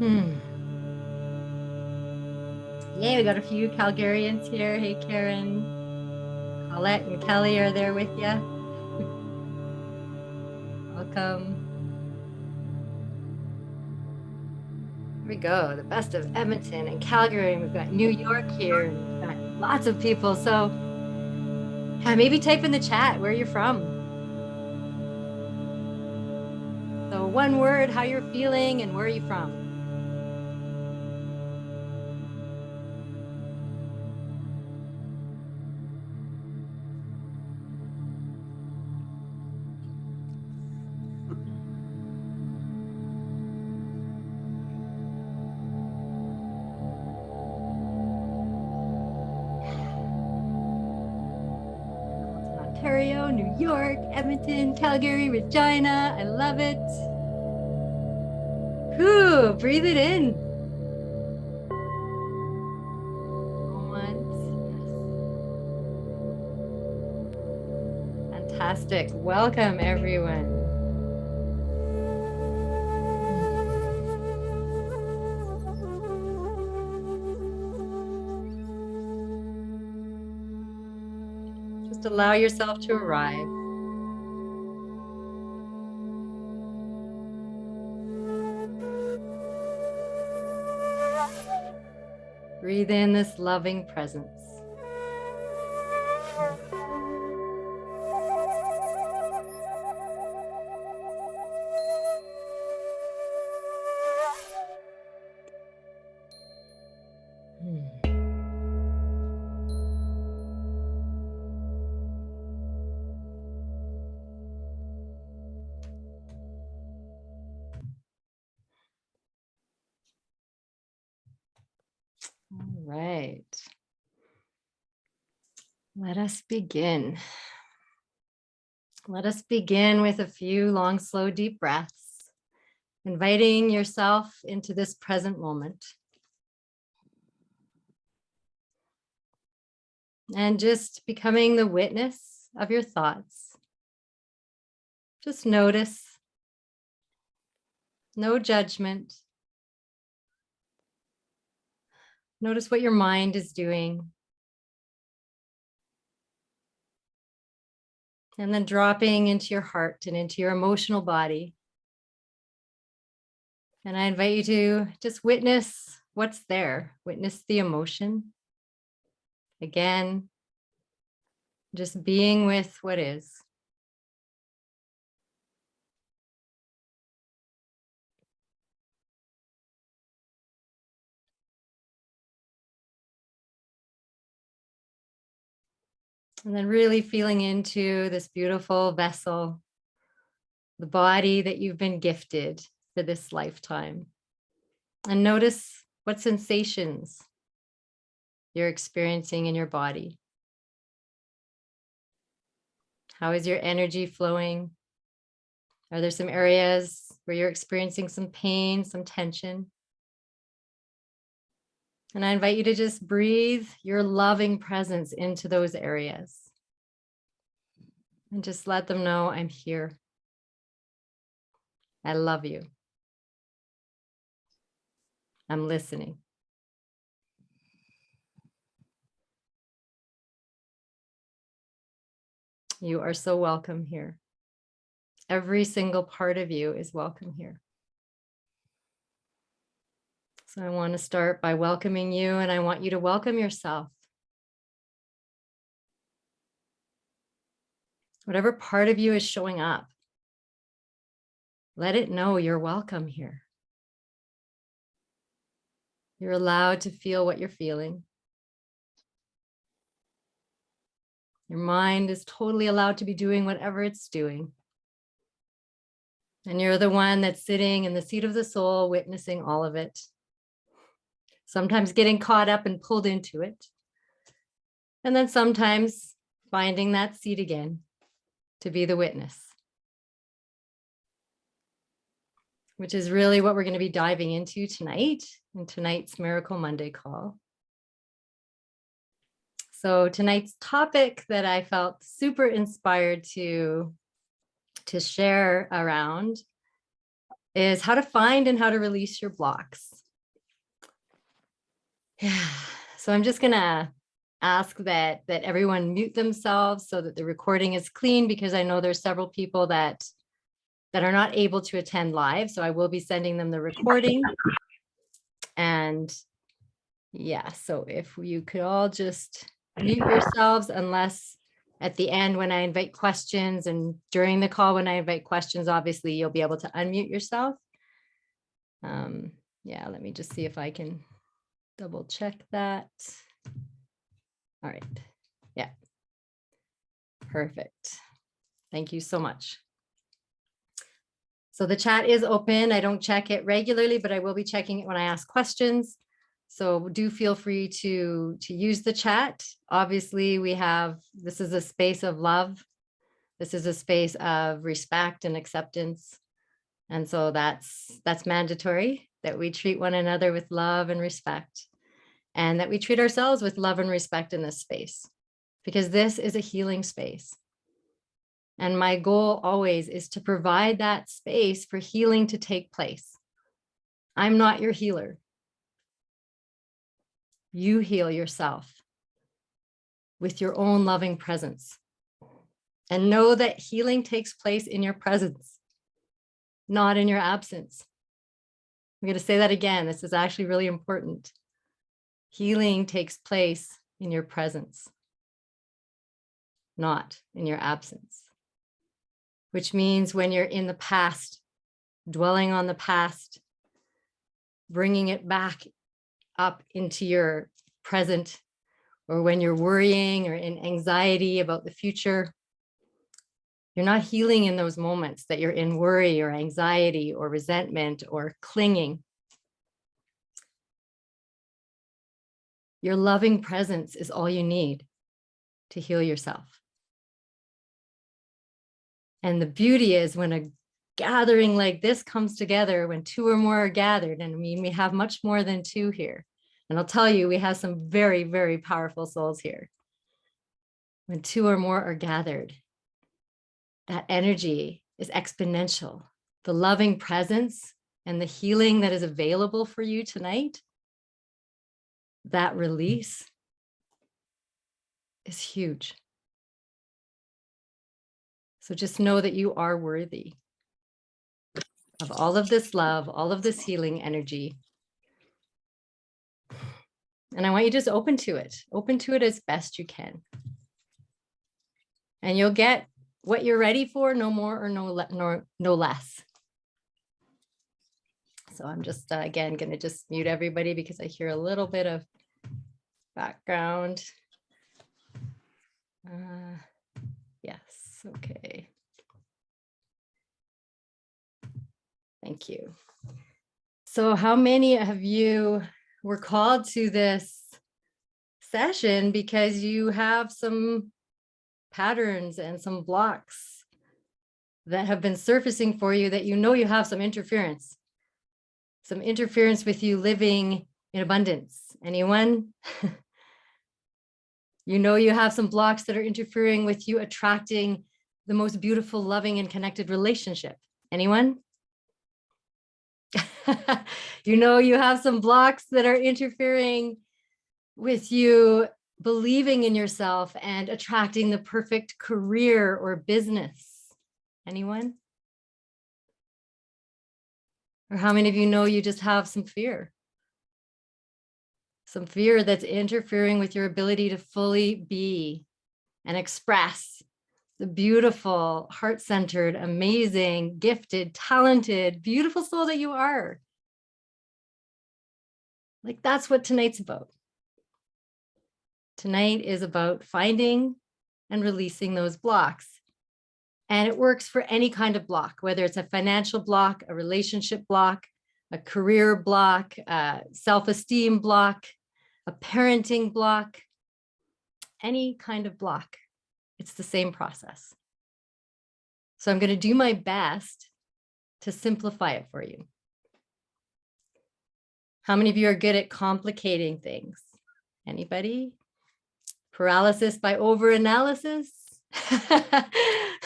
Yay, we got a few Calgarians here. Hey, Karen. Colette and Kelly are there with you. Welcome. Here we go. The best of Edmonton and Calgary. And we've got New York here. And we've got lots of people. So maybe type in the chat where you're from. So one word, how you're feeling and where are you from? Ontario, New York, Edmonton, Calgary, Regina. I love it. Whew, breathe it in. Fantastic. Welcome, everyone. Just allow yourself to arrive. Breathe in this loving presence. All right. Let us begin. Let us begin with a few long, slow, deep breaths, inviting yourself into this present moment. And just becoming the witness of your thoughts. Just notice. No judgment. Notice what your mind is doing. And then dropping into your heart and into your emotional body. And I invite you to just witness what's there. Witness the emotion. Again, just being with what is. And then really feeling into this beautiful vessel, the body that you've been gifted for this lifetime. And notice what sensations you're experiencing in your body. How is your energy flowing? Are there some areas where you're experiencing some pain, some tension? And I invite you to just breathe your loving presence into those areas. And just let them know, I'm here. I love you. I'm listening. You are so welcome here. Every single part of you is welcome here. So I want to start by welcoming you, and I want you to welcome yourself. Whatever part of you is showing up, let it know you're welcome here. You're allowed to feel what you're feeling. Your mind is totally allowed to be doing whatever it's doing. And you're the one that's sitting in the seat of the soul, witnessing all of it. Sometimes getting caught up and pulled into it. And then sometimes finding that seat again to be the witness. Which is really what we're going to be diving into tonight in tonight's Miracle Monday call. So tonight's topic that I felt super inspired to share around is how to find and how to release your blocks. Yeah. So I'm just gonna ask that everyone mute themselves so that the recording is clean, because I know there's several people that are not able to attend live. So I will be sending them the recording. And yeah, so if you could all just mute yourselves, unless at the end when I invite questions, and during the call when I invite questions, obviously you'll be able to unmute yourself. Yeah, let me just see if I can double check that. All right. Yeah. Perfect. Thank you so much. So the chat is open. I don't check it regularly, but I will be checking it when I ask questions. So do feel free to use the chat. Obviously, this is a space of love. This is a space of respect and acceptance. And so that's mandatory, that we treat one another with love and respect, and that we treat ourselves with love and respect in this space, because this is a healing space. And my goal always is to provide that space for healing to take place. I'm not your healer. You heal yourself with your own loving presence. And know that healing takes place in your presence, not in your absence. I'm going to say that again. This is actually really important. Healing takes place in your presence, not in your absence. Which means when you're in the past, dwelling on the past, bringing it back up into your present, or when you're worrying or in anxiety about the future, you're not healing in those moments that you're in worry or anxiety or resentment or clinging. Your loving presence is all you need to heal yourself. And the beauty is when a gathering like this comes together, when two or more are gathered, and I mean, we have much more than two here. And I'll tell you, we have some very, very powerful souls here. When two or more are gathered, that energy is exponential. The loving presence and the healing that is available for you tonight, that release is huge. So just know that you are worthy of all of this love, all of this healing energy. And I want you to just open to it as best you can. And you'll get what you're ready for, no more or no less. So I'm just, again, going to just mute everybody because I hear a little bit of background. Yes, okay. Thank you. So how many of you were called to this session because you have some patterns and some blocks that have been surfacing for you, that you know you have some interference with you living in abundance? Anyone? You know you have some blocks that are interfering with you attracting the most beautiful, loving, and connected relationship. Anyone? You know you have some blocks that are interfering with you believing in yourself and attracting the perfect career or business. Anyone? Or how many of you know you just have some fear? Some fear that's interfering with your ability to fully be and express the beautiful, heart-centered, amazing, gifted, talented, beautiful soul that you are. Like, that's what tonight's about. Tonight is about finding and releasing those blocks. And it works for any kind of block, whether it's a financial block, a relationship block, a career block, a self-esteem block, a parenting block, any kind of block. It's the same process. So I'm going to do my best to simplify it for you. How many of you are good at complicating things? Anybody? Paralysis by overanalysis?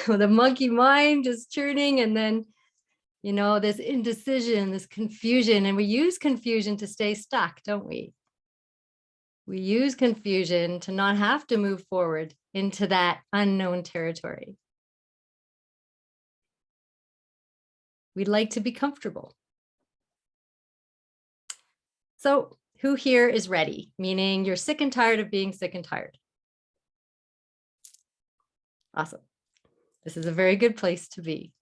The monkey mind just churning, and then, You know, this indecision, this confusion, and we use confusion to stay stuck, don't we? We use confusion to not have to move forward into that unknown territory. We'd like to be comfortable. So who here is ready? Meaning you're sick and tired of being sick and tired. Awesome. This is a very good place to be.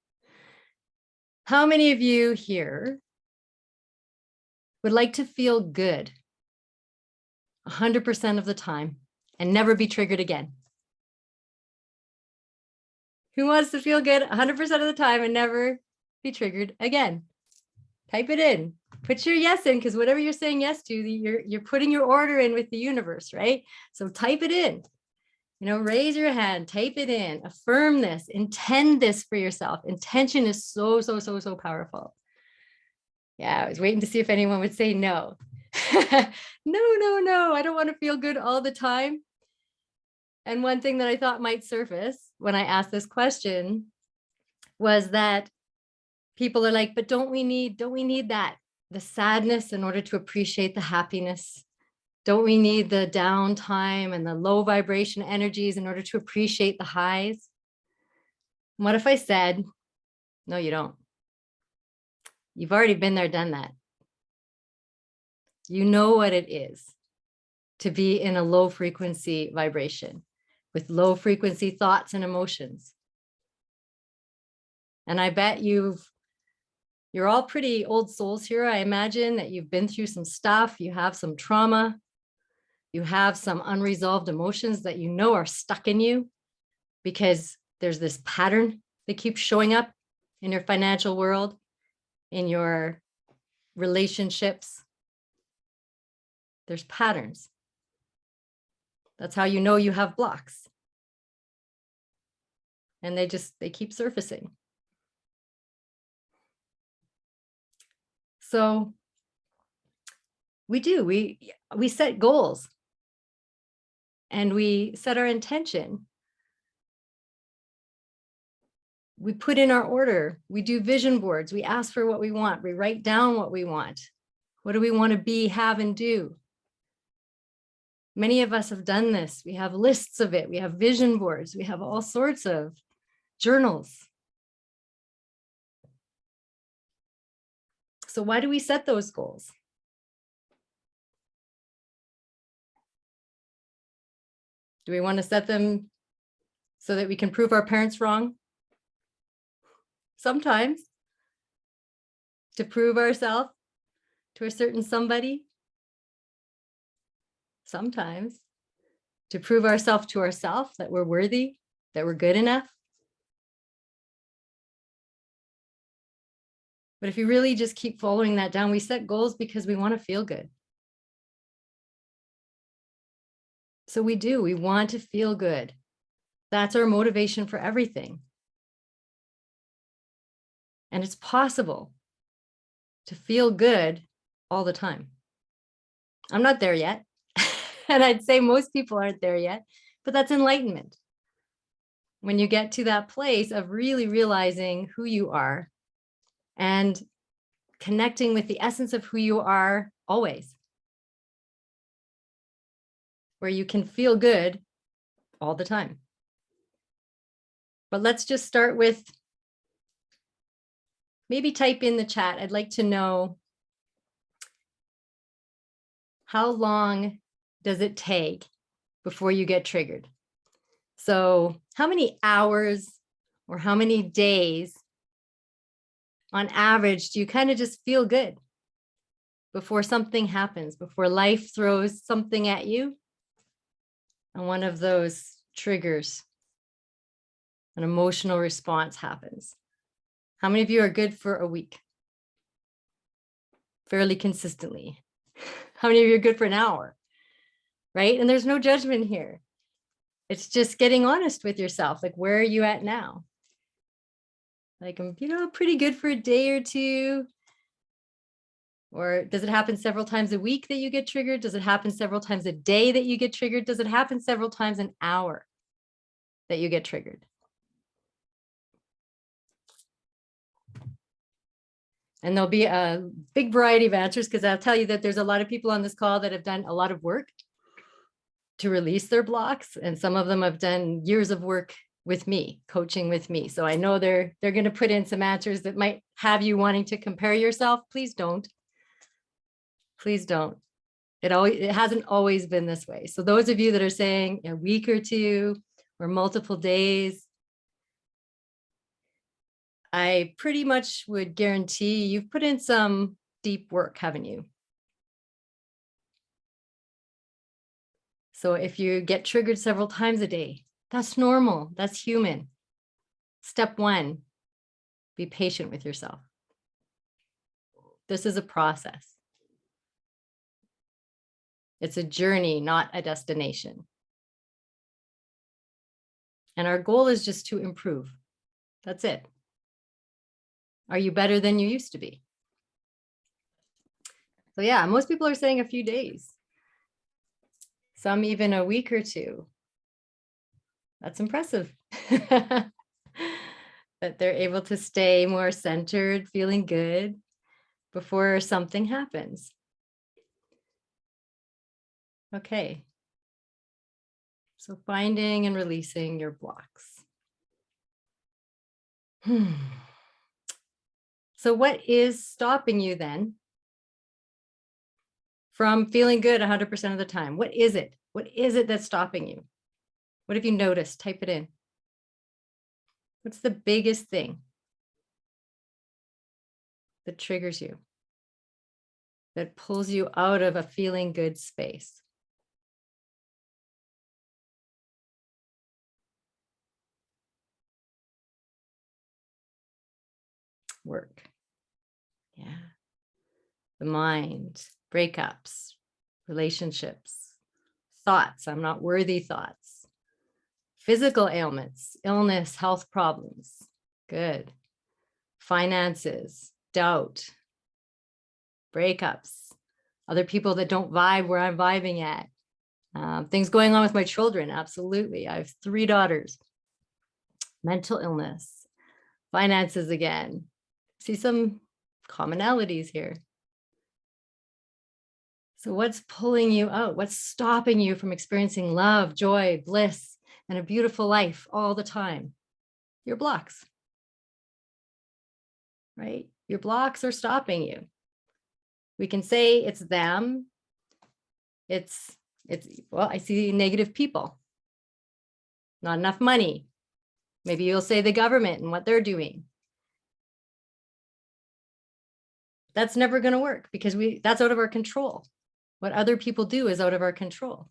How many of you here would like to feel good 100% of the time and never be triggered again? Who wants to feel good 100% of the time and never be triggered again? Type it in. Put your yes in, because whatever you're saying yes to, you're putting your order in with the universe, right? So type it in. You know, raise your hand, type it in, affirm this, intend this for yourself. Intention is so, so, so, so powerful. Yeah, I was waiting to see if anyone would say no. No, I don't want to feel good all the time. And one thing that I thought might surface when I asked this question was that people are like, but don't we need that, the sadness in order to appreciate the happiness? Don't we need the downtime and the low vibration energies in order to appreciate the highs? What if I said, no, you don't? You've already been there, done that. You know what it is to be in a low frequency vibration with low frequency thoughts and emotions. And I bet you're all pretty old souls here. I imagine that you've been through some stuff. You have some trauma. You have some unresolved emotions that you know are stuck in you because there's this pattern that keeps showing up in your financial world, in your relationships. There's patterns. That's how you know you have blocks. And they keep surfacing. So we set goals and we set our intention. We put in our order. We do vision boards. We ask for what we want. We write down what we want. What do we want to be, have, and do? Many of us have done this. We have lists of it. We have vision boards. We have all sorts of journals. So why do we set those goals? Do we want to set them so that we can prove our parents wrong? Sometimes. To prove ourselves to a certain somebody. Sometimes. To prove ourselves to ourselves that we're worthy, that we're good enough. But if you really just keep following that down, we set goals because we want to feel good. So we want to feel good. That's our motivation for everything. And it's possible to feel good all the time. I'm not there yet. And I'd say most people aren't there yet, but that's enlightenment. When you get to that place of really realizing who you are and connecting with the essence of who you are always, where you can feel good all the time. But let's just start with, maybe type in the chat. I'd like to know, how long does it take before you get triggered? So how many hours or how many days on average do you kind of just feel good before something happens, before life throws something at you and one of those triggers, an emotional response happens? How many of you are good for a week? Fairly consistently. How many of you are good for an hour? Right? And there's no judgment here. It's just getting honest with yourself. Like, where are you at now? Like, I'm, pretty good for a day or two. Or does it happen several times a week that you get triggered? Does it happen several times a day that you get triggered? Does it happen several times an hour that you get triggered? And there'll be a big variety of answers, because I'll tell you that there's a lot of people on this call that have done a lot of work to release their blocks. And some of them have done years of work with me, coaching with me. So I know they're going to put in some answers that might have you wanting to compare yourself. Please don't. Please don't. It hasn't always been this way. So those of you that are saying a week or two or multiple days, I pretty much would guarantee you've put in some deep work, haven't you? So if you get triggered several times a day, that's normal. That's human. Step one, be patient with yourself. This is a process. It's a journey, not a destination. And our goal is just to improve. That's it. Are you better than you used to be? So yeah, most people are saying a few days. Some even a week or two. That's impressive. That they're able to stay more centered, feeling good before something happens. Okay. So finding and releasing your blocks. So what is stopping you then from feeling good 100% of the time? What is it? What is it that's stopping you? What have you noticed? Type it in. What's the biggest thing that triggers you, that pulls you out of a feeling good space? Work. Yeah. The mind, breakups, relationships, thoughts, I'm not worthy thoughts, physical ailments, illness, health problems. Good. Finances, doubt, breakups, other people that don't vibe where I'm vibing at. Things going on with my children. Absolutely. I have 3 daughters. Mental illness, finances again. See some commonalities here. So what's pulling you out? What's stopping you from experiencing love, joy, bliss, and a beautiful life all the time? Your blocks, right? Your blocks are stopping you. We can say it's them. Well, I see negative people, not enough money. Maybe you'll say the government and what they're doing. That's never going to work because that's out of our control. What other people do is out of our control.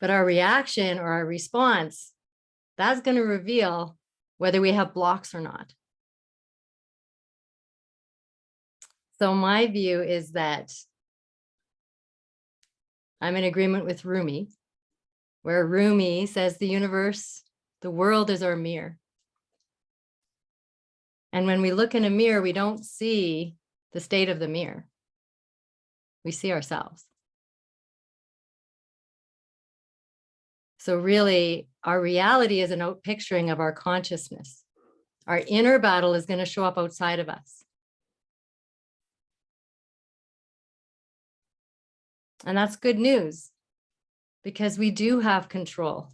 But our reaction or our response, that's going to reveal whether we have blocks or not. So my view is that I'm in agreement with Rumi, where Rumi says the universe, the world is our mirror. And when we look in a mirror, we don't see the state of the mirror. We see ourselves. So really, our reality is an outpicturing of our consciousness. Our inner battle is going to show up outside of us. And that's good news, because we do have control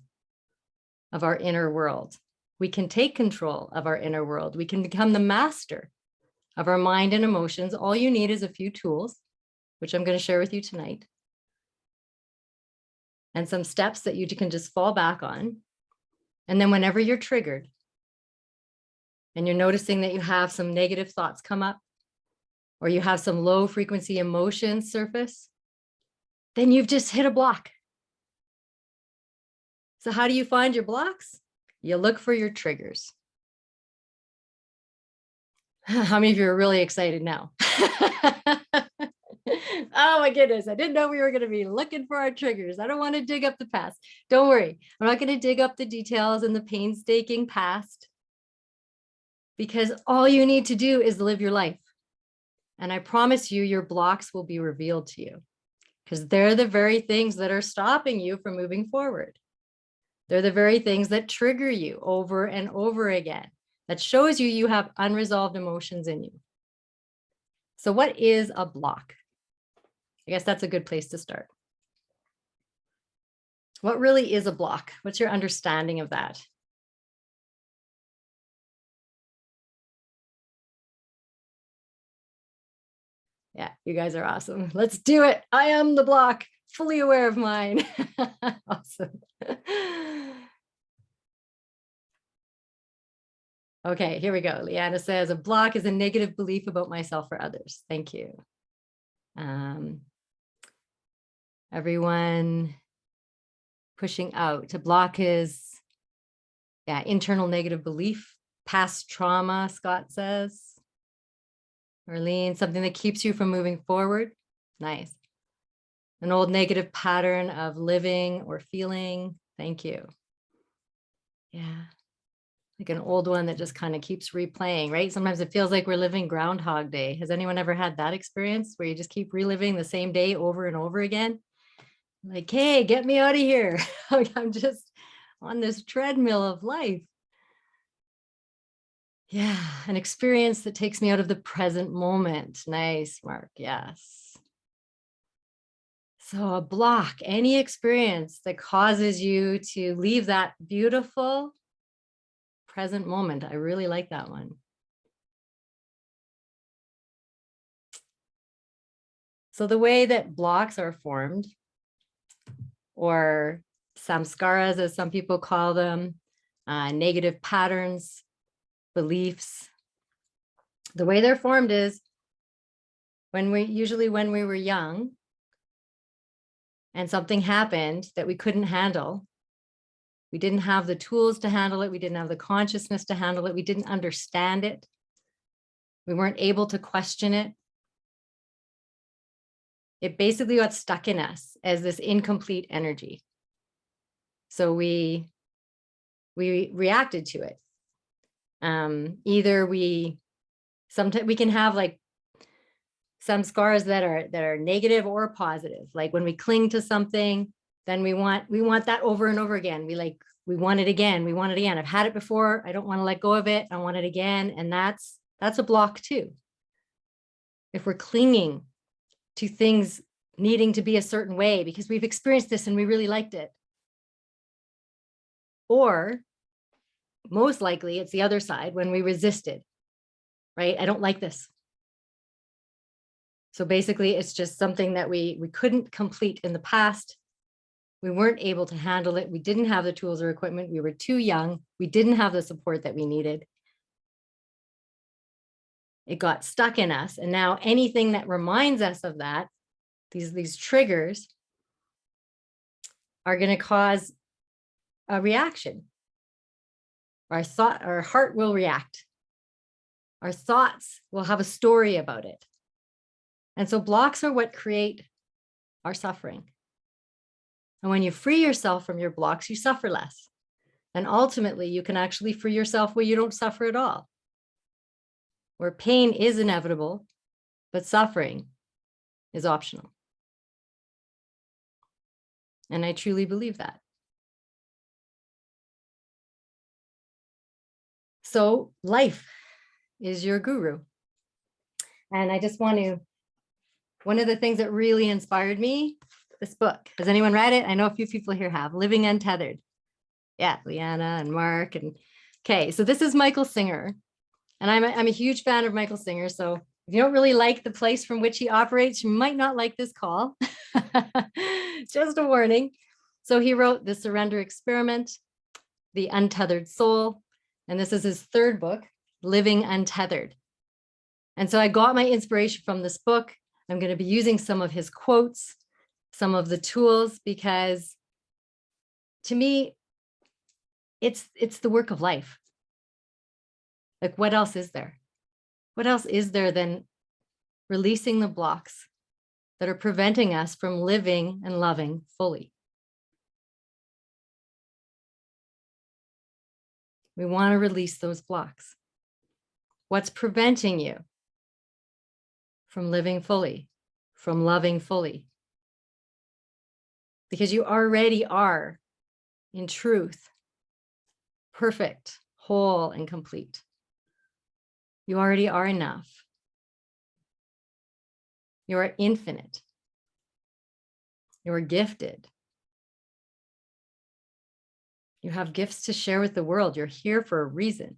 of our inner world. We can take control of our inner world. We can become the master of our mind and emotions. All you need is a few tools, which I'm going to share with you tonight, and some steps that you can just fall back on. And then whenever you're triggered and you're noticing that you have some negative thoughts come up, or you have some low frequency emotions surface, then you've just hit a block. So how do you find your blocks? You look for your triggers. How many of you are really excited now? Oh my goodness, I didn't know we were going to be looking for our triggers. I don't want to dig up the past. Don't worry. I'm not going to dig up the details and the painstaking past, because all you need to do is live your life. And I promise you, your blocks will be revealed to you, because they're the very things that are stopping you from moving forward. They're the very things that trigger you over and over again. that shows you have unresolved emotions in you. So what is a block? I guess that's a good place to start. What really is a block? What's your understanding of that? Yeah, you guys are awesome. Let's do it. I am the block, fully aware of mine. Awesome. Okay, here we go. Leanna says, a block is a negative belief about myself or others. Thank you. Everyone pushing out. To block is, yeah, internal negative belief, past trauma, Scott says. Arlene, something that keeps you from moving forward. Nice. An old negative pattern of living or feeling. Thank you. Yeah. Like an old one that just kind of keeps replaying, right? Sometimes it feels like we're living Groundhog Day. Has anyone ever had that experience where you just keep reliving the same day over and over again? Like, hey, get me out of here. I'm just on this treadmill of life. Yeah, an experience that takes me out of the present moment. Nice, Mark. Yes. So a block, any experience that causes you to leave that beautiful present moment. I really like that one. So the way that blocks are formed, or samskaras, as some people call them, negative patterns, beliefs, the way they're formed is usually when we were young and something happened that we couldn't handle. We didn't have the tools to handle it. We didn't have the consciousness to handle it. We didn't understand it. We weren't able to question it. It basically got stuck in us as this incomplete energy. So we reacted to it. Either sometimes we can have like some scars that are negative or positive. Like when we cling to something, then we want that over and over again. We want it again. We want it again. I've had it before. I don't want to let go of it. I want it again. And that's a block too. If we're clinging to things needing to be a certain way because we've experienced this and we really liked it. Or most likely it's the other side when we resisted, right? I don't like this. So basically it's just something that we couldn't complete in the past. We weren't able to handle it. We didn't have the tools or equipment. We were too young. We didn't have the support that we needed. It got stuck in us. And now anything that reminds us of that, these triggers are going to cause a reaction. Our heart will react. Our thoughts will have a story about it. And so blocks are what create our suffering. And when you free yourself from your blocks, you suffer less. And ultimately, you can actually free yourself where you don't suffer at all. Where pain is inevitable, but suffering is optional. And I truly believe that. So life is your guru. And I just want to, one of the things that really inspired me, this book. Has anyone read it? I know a few people here have. Living Untethered. Yeah, Leanna and Mark. And okay, so this is Michael Singer. And I'm a huge fan of Michael Singer. So if you don't really like the place from which he operates, you might not like this call. Just a warning. So he wrote The Surrender Experiment, The Untethered Soul, and this is his third book, Living Untethered. And so I got my inspiration from this book. I'm going to be using some of his quotes, some of the tools, because to me, it's the work of life. Like, what else is there? What else is there than releasing the blocks that are preventing us from living and loving fully? We want to release those blocks. What's preventing you from living fully, from loving fully? Because you already are, in truth, perfect, whole, and complete. You already are enough. You are infinite. You are gifted. You have gifts to share with the world. You're here for a reason.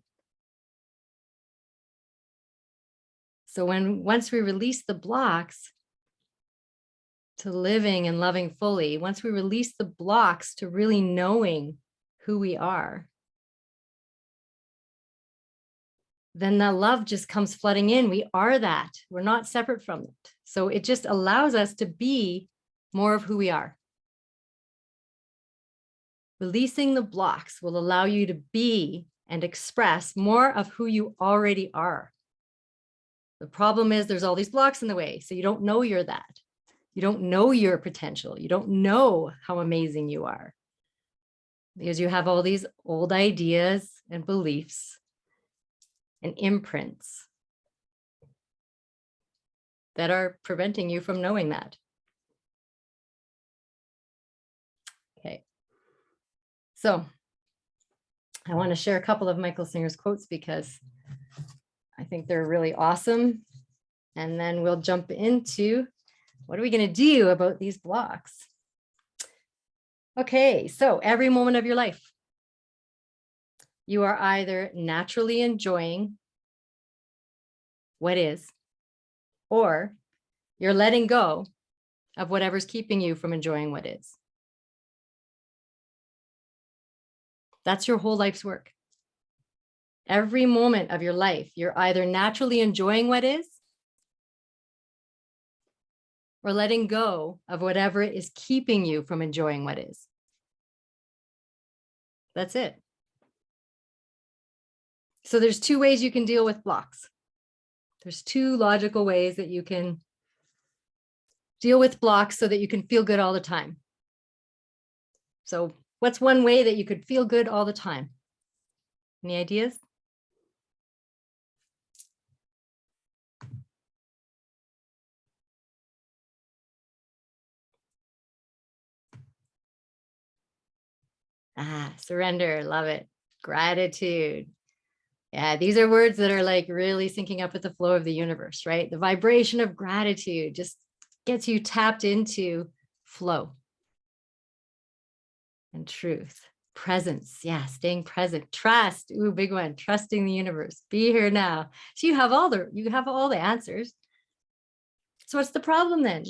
So once we release the blocks to living and loving fully, once we release the blocks to really knowing who we are, then that love just comes flooding in. We are that. We're not separate from it. So it just allows us to be more of who we are. Releasing the blocks will allow you to be and express more of who you already are. The problem is there's all these blocks in the way. So you don't know you're that. You don't know your potential. You don't know how amazing you are. Because you have all these old ideas and beliefs and imprints that are preventing you from knowing that. Okay. So I want to share a couple of Michael Singer's quotes because I think they're really awesome. And then we'll jump into what are we going to do about these blocks? Okay, so every moment of your life, you are either naturally enjoying what is, or you're letting go of whatever's keeping you from enjoying what is. That's your whole life's work. Every moment of your life, you're either naturally enjoying what is, or letting go of whatever is keeping you from enjoying what is. That's it. So there's two ways you can deal with blocks. There's two logical ways that you can deal with blocks so that you can feel good all the time. So what's one way that you could feel good all the time? Any ideas? Surrender, love it. Gratitude. Yeah, these are words that are like really syncing up with the flow of the universe, right? The vibration of gratitude just gets you tapped into flow and truth. Presence, yeah, staying present. Trust, ooh, big one. Trusting the universe. Be here now. So you have all the answers. So what's the problem then?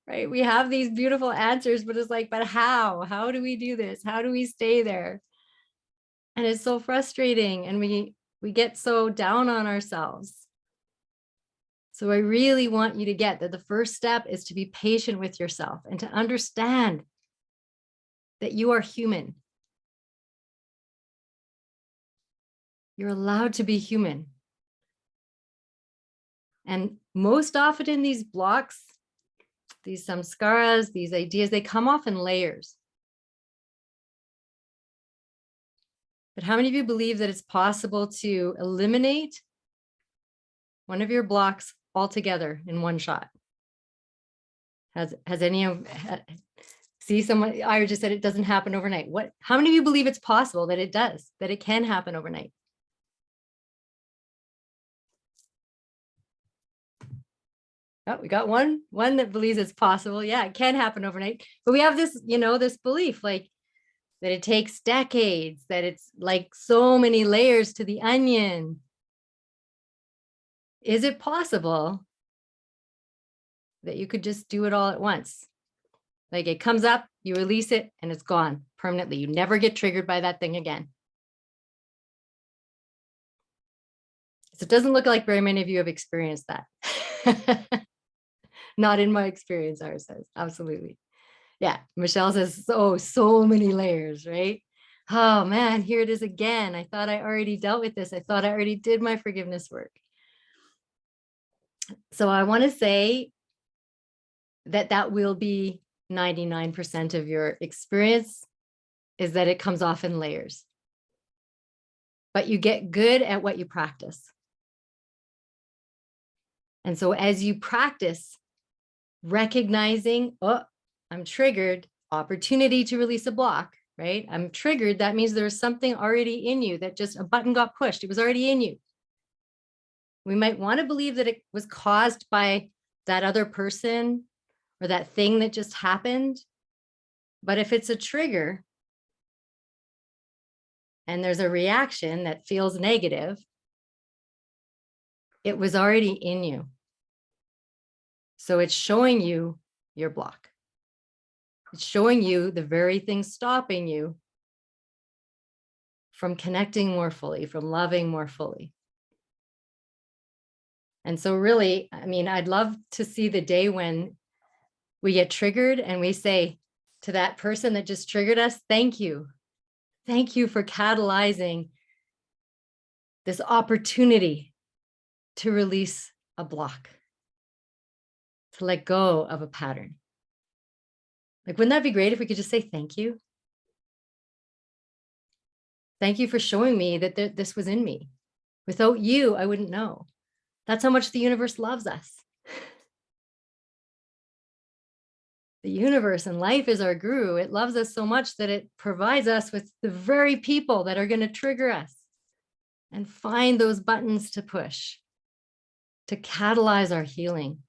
Right? We have these beautiful answers, but it's like, but how? How do we do this? How do we stay there? And it's so frustrating, and we get so down on ourselves. So I really want you to get that the first step is to be patient with yourself and to understand that you are human. You're allowed to be human. And most often in these blocks, these samskaras, these ideas, they come off in layers. But how many of you believe that it's possible to eliminate one of your blocks altogether in one shot? Has any of, see someone, I just said it doesn't happen overnight. How many of you believe it's possible that it does, that it can happen overnight? Oh, we got one that believes it's possible. Yeah, it can happen overnight. But we have this, this belief like that it takes decades, that it's like so many layers to the onion. Is it possible that you could just do it all at once? Like it comes up, you release it, and it's gone permanently. You never get triggered by that thing again. So it doesn't look like very many of you have experienced that. Not in my experience, ours says. Absolutely. Yeah. Michelle says, so many layers, right? Oh man, here it is again. I thought I already dealt with this. I thought I already did my forgiveness work. So I want to say that will be 99% of your experience, is that it comes off in layers. But you get good at what you practice. And so as you practice recognizing, oh, I'm triggered, opportunity to release a block, right? I'm triggered. That means there's something already in you that just a button got pushed. It was already in you. We might want to believe that it was caused by that other person or that thing that just happened. But if it's a trigger and there's a reaction that feels negative, it was already in you. So it's showing you your block. It's showing you the very thing stopping you from connecting more fully, from loving more fully. And so really, I mean, I'd love to see the day when we get triggered and we say to that person that just triggered us, thank you. Thank you for catalyzing this opportunity to release a block, to let go of a pattern. Like, wouldn't that be great if we could just say thank you? Thank you for showing me that this was in me. Without you, I wouldn't know. That's how much the universe loves us. The universe and life is our guru. It loves us so much that it provides us with the very people that are going to trigger us and find those buttons to push, to catalyze our healing.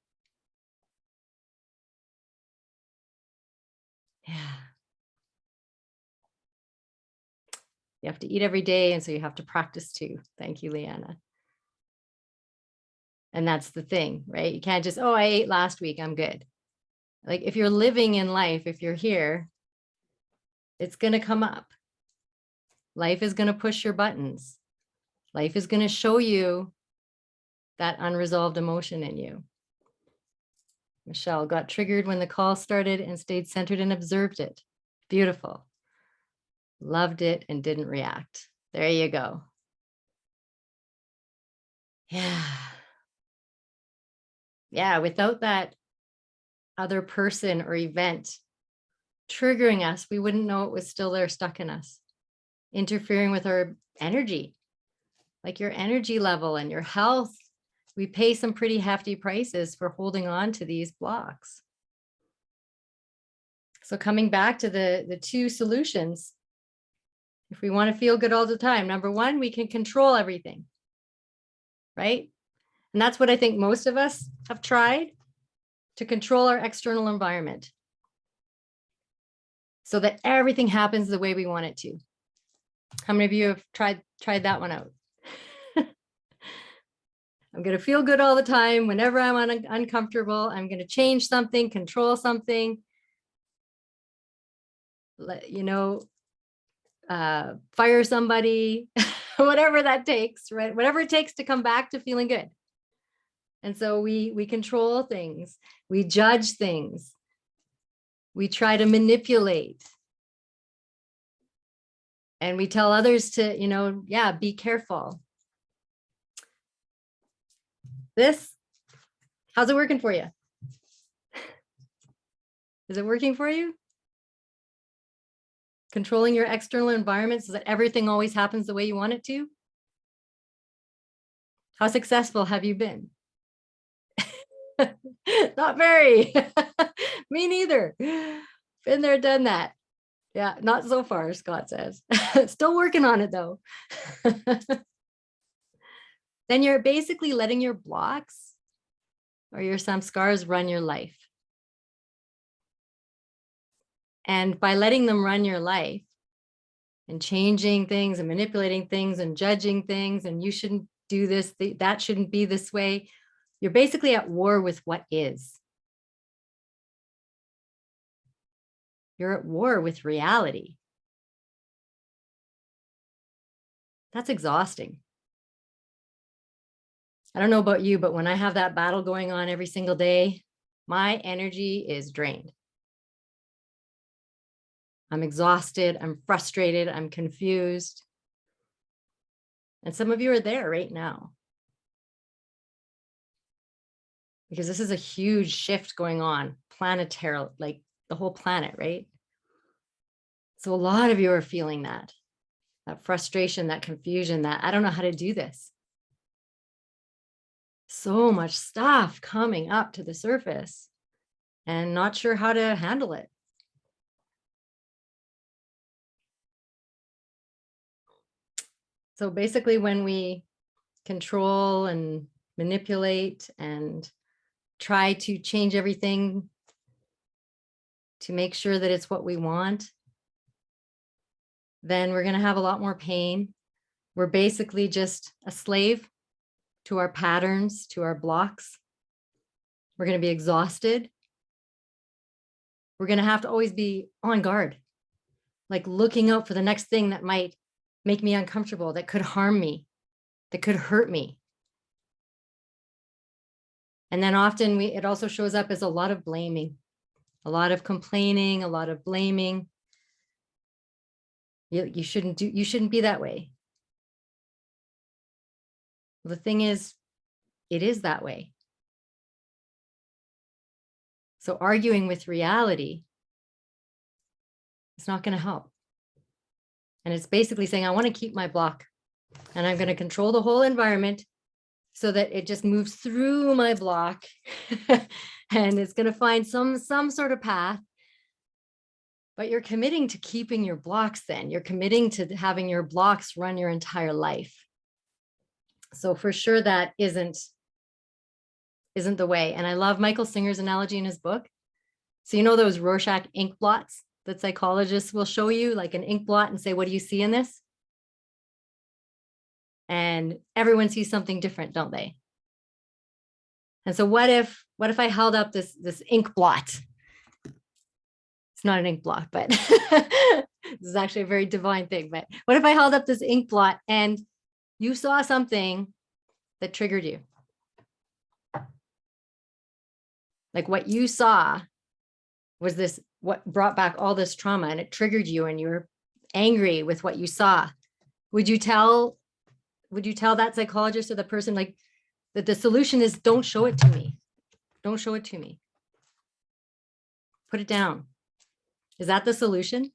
Yeah. You have to eat every day, and so you have to practice too. Thank you, Leanna. And that's the thing, right? You can't just, oh, I ate last week, I'm good. Like, if you're living in life, if you're here, it's going to come up. Life is going to push your buttons. Life is going to show you that unresolved emotion in you. Michelle got triggered when the call started and stayed centered and observed it. Beautiful. Loved it and didn't react. There you go. Yeah. Yeah, without that other person or event triggering us, we wouldn't know it was still there stuck in us, interfering with our energy, like your energy level and your health. We pay some pretty hefty prices for holding on to these blocks. So coming back to the two solutions, if we want to feel good all the time, number one, we can control everything, right? And that's what I think most of us have tried, to control our external environment so that everything happens the way we want it to. How many of you have tried that one out? I'm going to feel good all the time. Whenever I'm uncomfortable, I'm going to change something, control something, fire somebody, whatever that takes, right? Whatever it takes to come back to feeling good. And so we control things, we judge things, we try to manipulate, and we tell others to, be careful. How's it working for you? Is it working for you? Controlling your external environment so that everything always happens the way you want it to? How successful have you been? Not very. Me neither. Been there, done that. Yeah, not so far, Scott says. Still working on it though. Then you're basically letting your blocks or your samskars run your life. And by letting them run your life and changing things and manipulating things and judging things, and you shouldn't do this, that shouldn't be this way, you're basically at war with what is. You're at war with reality. That's exhausting. I don't know about you, but when I have that battle going on every single day, my energy is drained. I'm exhausted, I'm frustrated, I'm confused. And some of you are there right now. Because this is a huge shift going on, planetary, like the whole planet, right? So a lot of you are feeling that frustration, that confusion, that I don't know how to do this. So much stuff coming up to the surface and not sure how to handle it. So basically, when we control and manipulate and try to change everything to make sure that it's what we want, then we're going to have a lot more pain. We're basically just a slave to our patterns, to our blocks. We're going to be exhausted. We're going to have to always be on guard, like looking out for the next thing that might make me uncomfortable, that could harm me, that could hurt me. And then often it also shows up as a lot of blaming, a lot of complaining, a lot of blaming. You shouldn't be that way. The thing is, it is that way. So arguing with reality is not going to help. And it's basically saying, I want to keep my block and I'm going to control the whole environment so that it just moves through my block and it's going to find some sort of path. But you're committing to keeping your blocks then. You're committing to having your blocks run your entire life. So for sure that isn't the way. And I love Michael Singer's analogy in his book. So you know those Rorschach ink blots that psychologists will show you, like an ink blot, and say, what do you see in this? And everyone sees something different, don't they? And so what if I held up this ink blot? It's not an ink blot, but this is actually a very divine thing. But what if I held up this ink blot and you saw something that triggered you? Like what you saw was this, what brought back all this trauma, and it triggered you and you were angry with what you saw. Would you tell that psychologist or the person like that the solution is don't show it to me? Don't show it to me. Put it down. Is that the solution?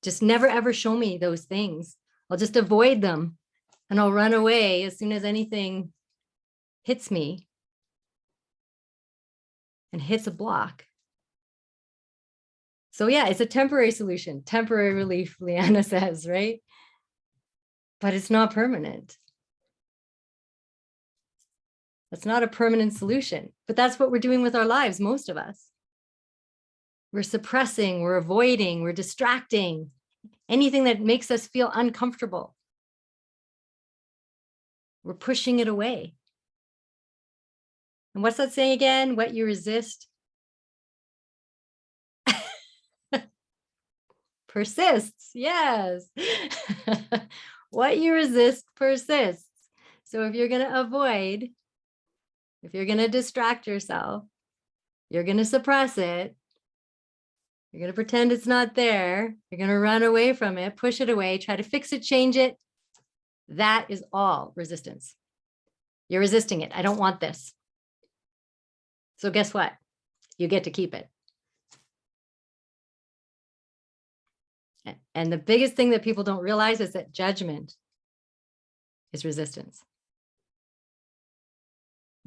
Just never ever show me those things. I'll just avoid them and I'll run away as soon as anything hits me and hits a block. So yeah, it's a temporary solution, temporary relief, Leanna says, right? But it's not permanent. That's not a permanent solution, but that's what we're doing with our lives, most of us. We're suppressing, we're avoiding, we're distracting, anything that makes us feel uncomfortable. We're pushing it away. And what's that saying again? What you resist persists. Yes. What you resist persists. So if you're going to avoid, if you're going to distract yourself, you're going to suppress it, you're going to pretend it's not there, you're going to run away from it, push it away, try to fix it, change it. That is all resistance. You're resisting it. I don't want this. So guess what? You get to keep it. And the biggest thing that people don't realize is that judgment is resistance.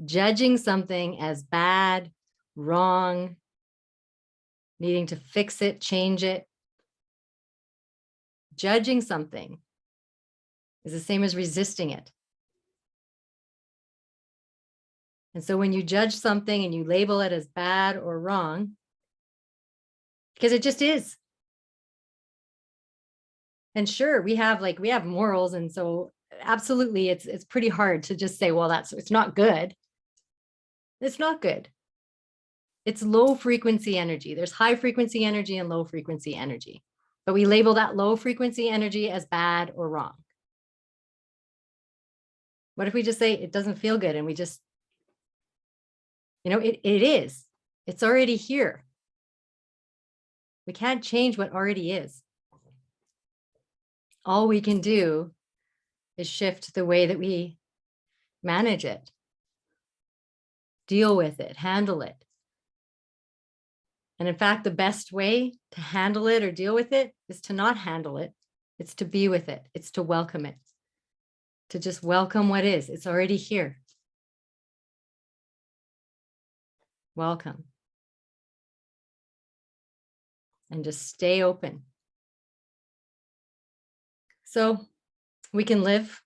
Judging something as bad, wrong, needing to fix it, change it. Judging something is the same as resisting it. And so when you judge something and you label it as bad or wrong, because it just is. And sure, we have morals. And so absolutely, it's pretty hard to just say, well, it's not good. It's not good. It's low frequency energy. There's high frequency energy and low frequency energy. But we label that low frequency energy as bad or wrong. What if we just say it doesn't feel good and we just, it is. It's already here. We can't change what already is. All we can do is shift the way that we manage it, deal with it, handle it. And in fact, the best way to handle it or deal with it is to not handle it. It's to be with it. It's to welcome it, to just welcome what is. It's already here. Welcome. and just stay open. So we can live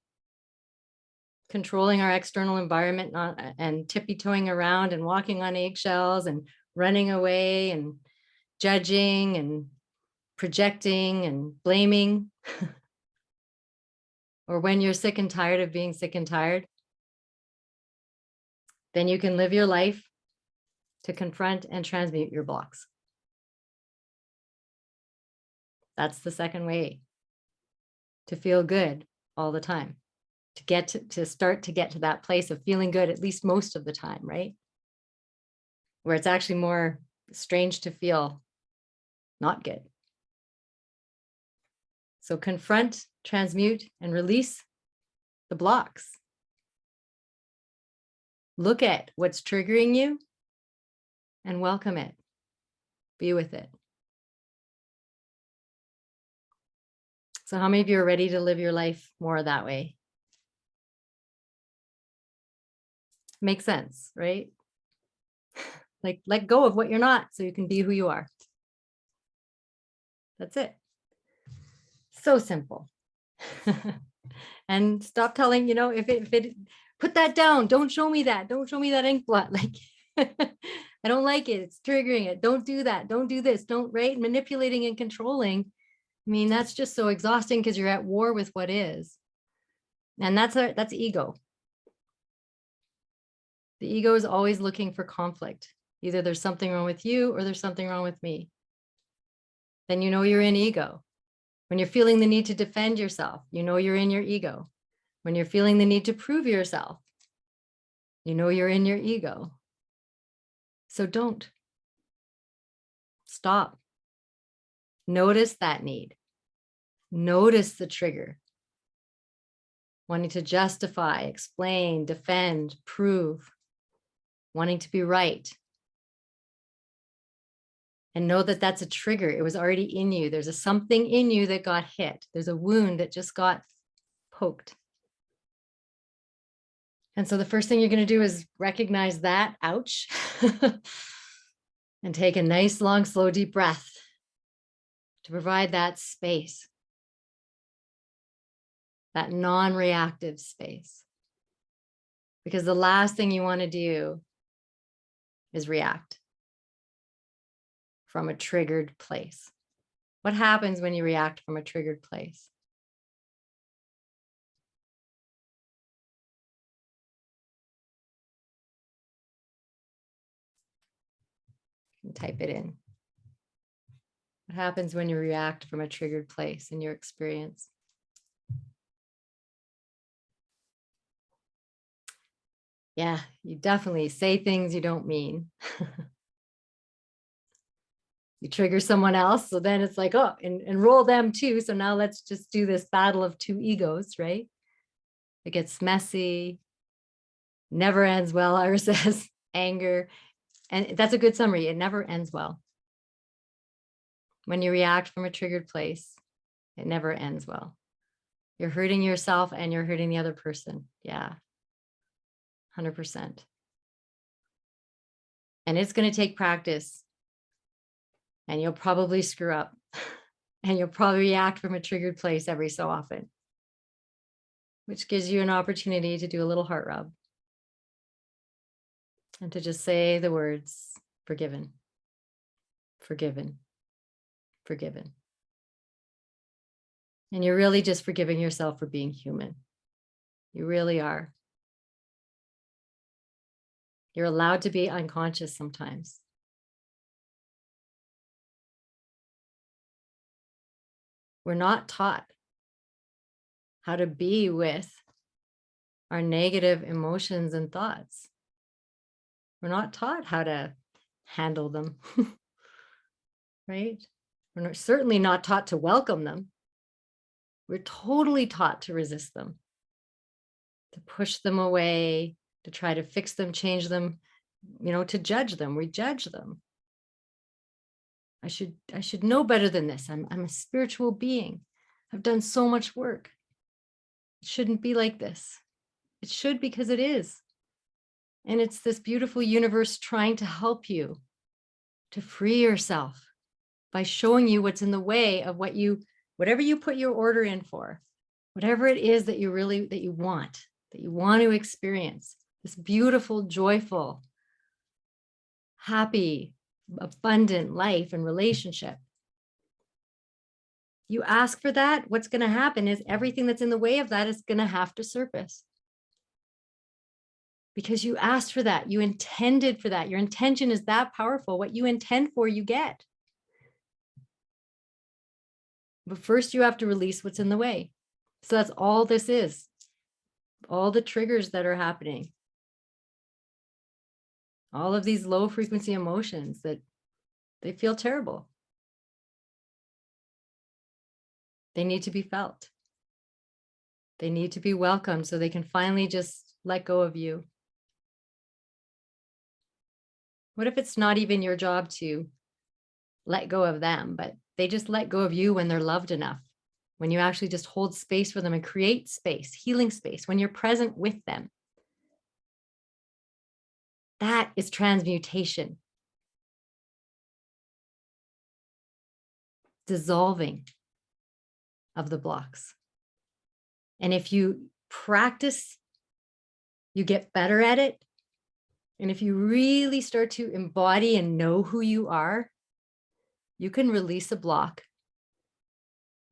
controlling our external environment and tippy-toeing around and walking on eggshells and running away and judging and projecting and blaming. Or when you're sick and tired of being sick and tired, then you can live your life to confront and transmute your blocks. That's the second way to feel good all the time, to start to get to that place of feeling good at least most of the time, right? Where it's actually more strange to feel not good. So confront, transmute, and release the blocks. Look at what's triggering you and welcome it. Be with it. So how many of you are ready to live your life more that way? Makes sense, right? Like, let go of what you're not so you can be who you are. That's it. So simple. And stop telling, if it put that down, don't show me that. Don't show me that ink blot. Like, I don't like it. It's triggering it. Don't do that. Don't do this. Don't, right? Manipulating and controlling. I mean, that's just so exhausting because you're at war with what is. And that's ego. The ego is always looking for conflict. Either there's something wrong with you or there's something wrong with me. Then you know you're in ego. When you're feeling the need to defend yourself, you know you're in your ego. When you're feeling the need to prove yourself, you know you're in your ego. So don't. Stop. Notice that need. Notice the trigger. Wanting to justify, explain, defend, prove. Wanting to be right. And know that that's a trigger. It was already in you. There's something in you that got hit. There's a wound that just got poked. And so the first thing you're going to do is recognize that, ouch, and take a nice, long, slow, deep breath to provide that space, that non-reactive space. Because the last thing you want to do is react from a triggered place. What happens when you react from a triggered place? You can type it in. What happens when you react from a triggered place in your experience? Yeah, you definitely say things you don't mean. You trigger someone else, so then it's like, oh, and roll them too. So now let's just do this battle of two egos, right? It gets messy, never ends well, Ira says, anger. And that's a good summary. It never ends well. When you react from a triggered place, it never ends well. You're hurting yourself and you're hurting the other person. Yeah, 100%. And it's going to take practice. And you'll probably screw up. And you'll probably react from a triggered place every so often, which gives you an opportunity to do a little heart rub and to just say the words, forgiven, forgiven, forgiven. And you're really just forgiving yourself for being human. You really are. You're allowed to be unconscious sometimes. We're not taught how to be with our negative emotions and thoughts. We're not taught how to handle them, right? We're certainly not taught to welcome them. We're totally taught to resist them, to push them away, to try to fix them, change them, to judge them. We judge them. I should know better than this. I'm a spiritual being. I've done so much work. It shouldn't be like this. It should, because it is. And it's this beautiful universe trying to help you to free yourself by showing you what's in the way of whatever you put your order in for, whatever it is that you want to experience, this beautiful, joyful, happy, abundant life and relationship. You ask for that, what's going to happen is everything that's in the way of that is going to have to surface. Because you asked for that, you intended for that. Your intention is that powerful. What you intend for, you get. But first you have to release what's in the way. So that's all this is. All the triggers that are happening. All of these low frequency emotions that they feel terrible. They need to be felt. They need to be welcomed so they can finally just let go of you. What if it's not even your job to let go of them, but they just let go of you when they're loved enough, when you actually just hold space for them and create space, healing space, when you're present with them. That is transmutation. Dissolving of the blocks. And if you practice, you get better at it. And if you really start to embody and know who you are, you can release a block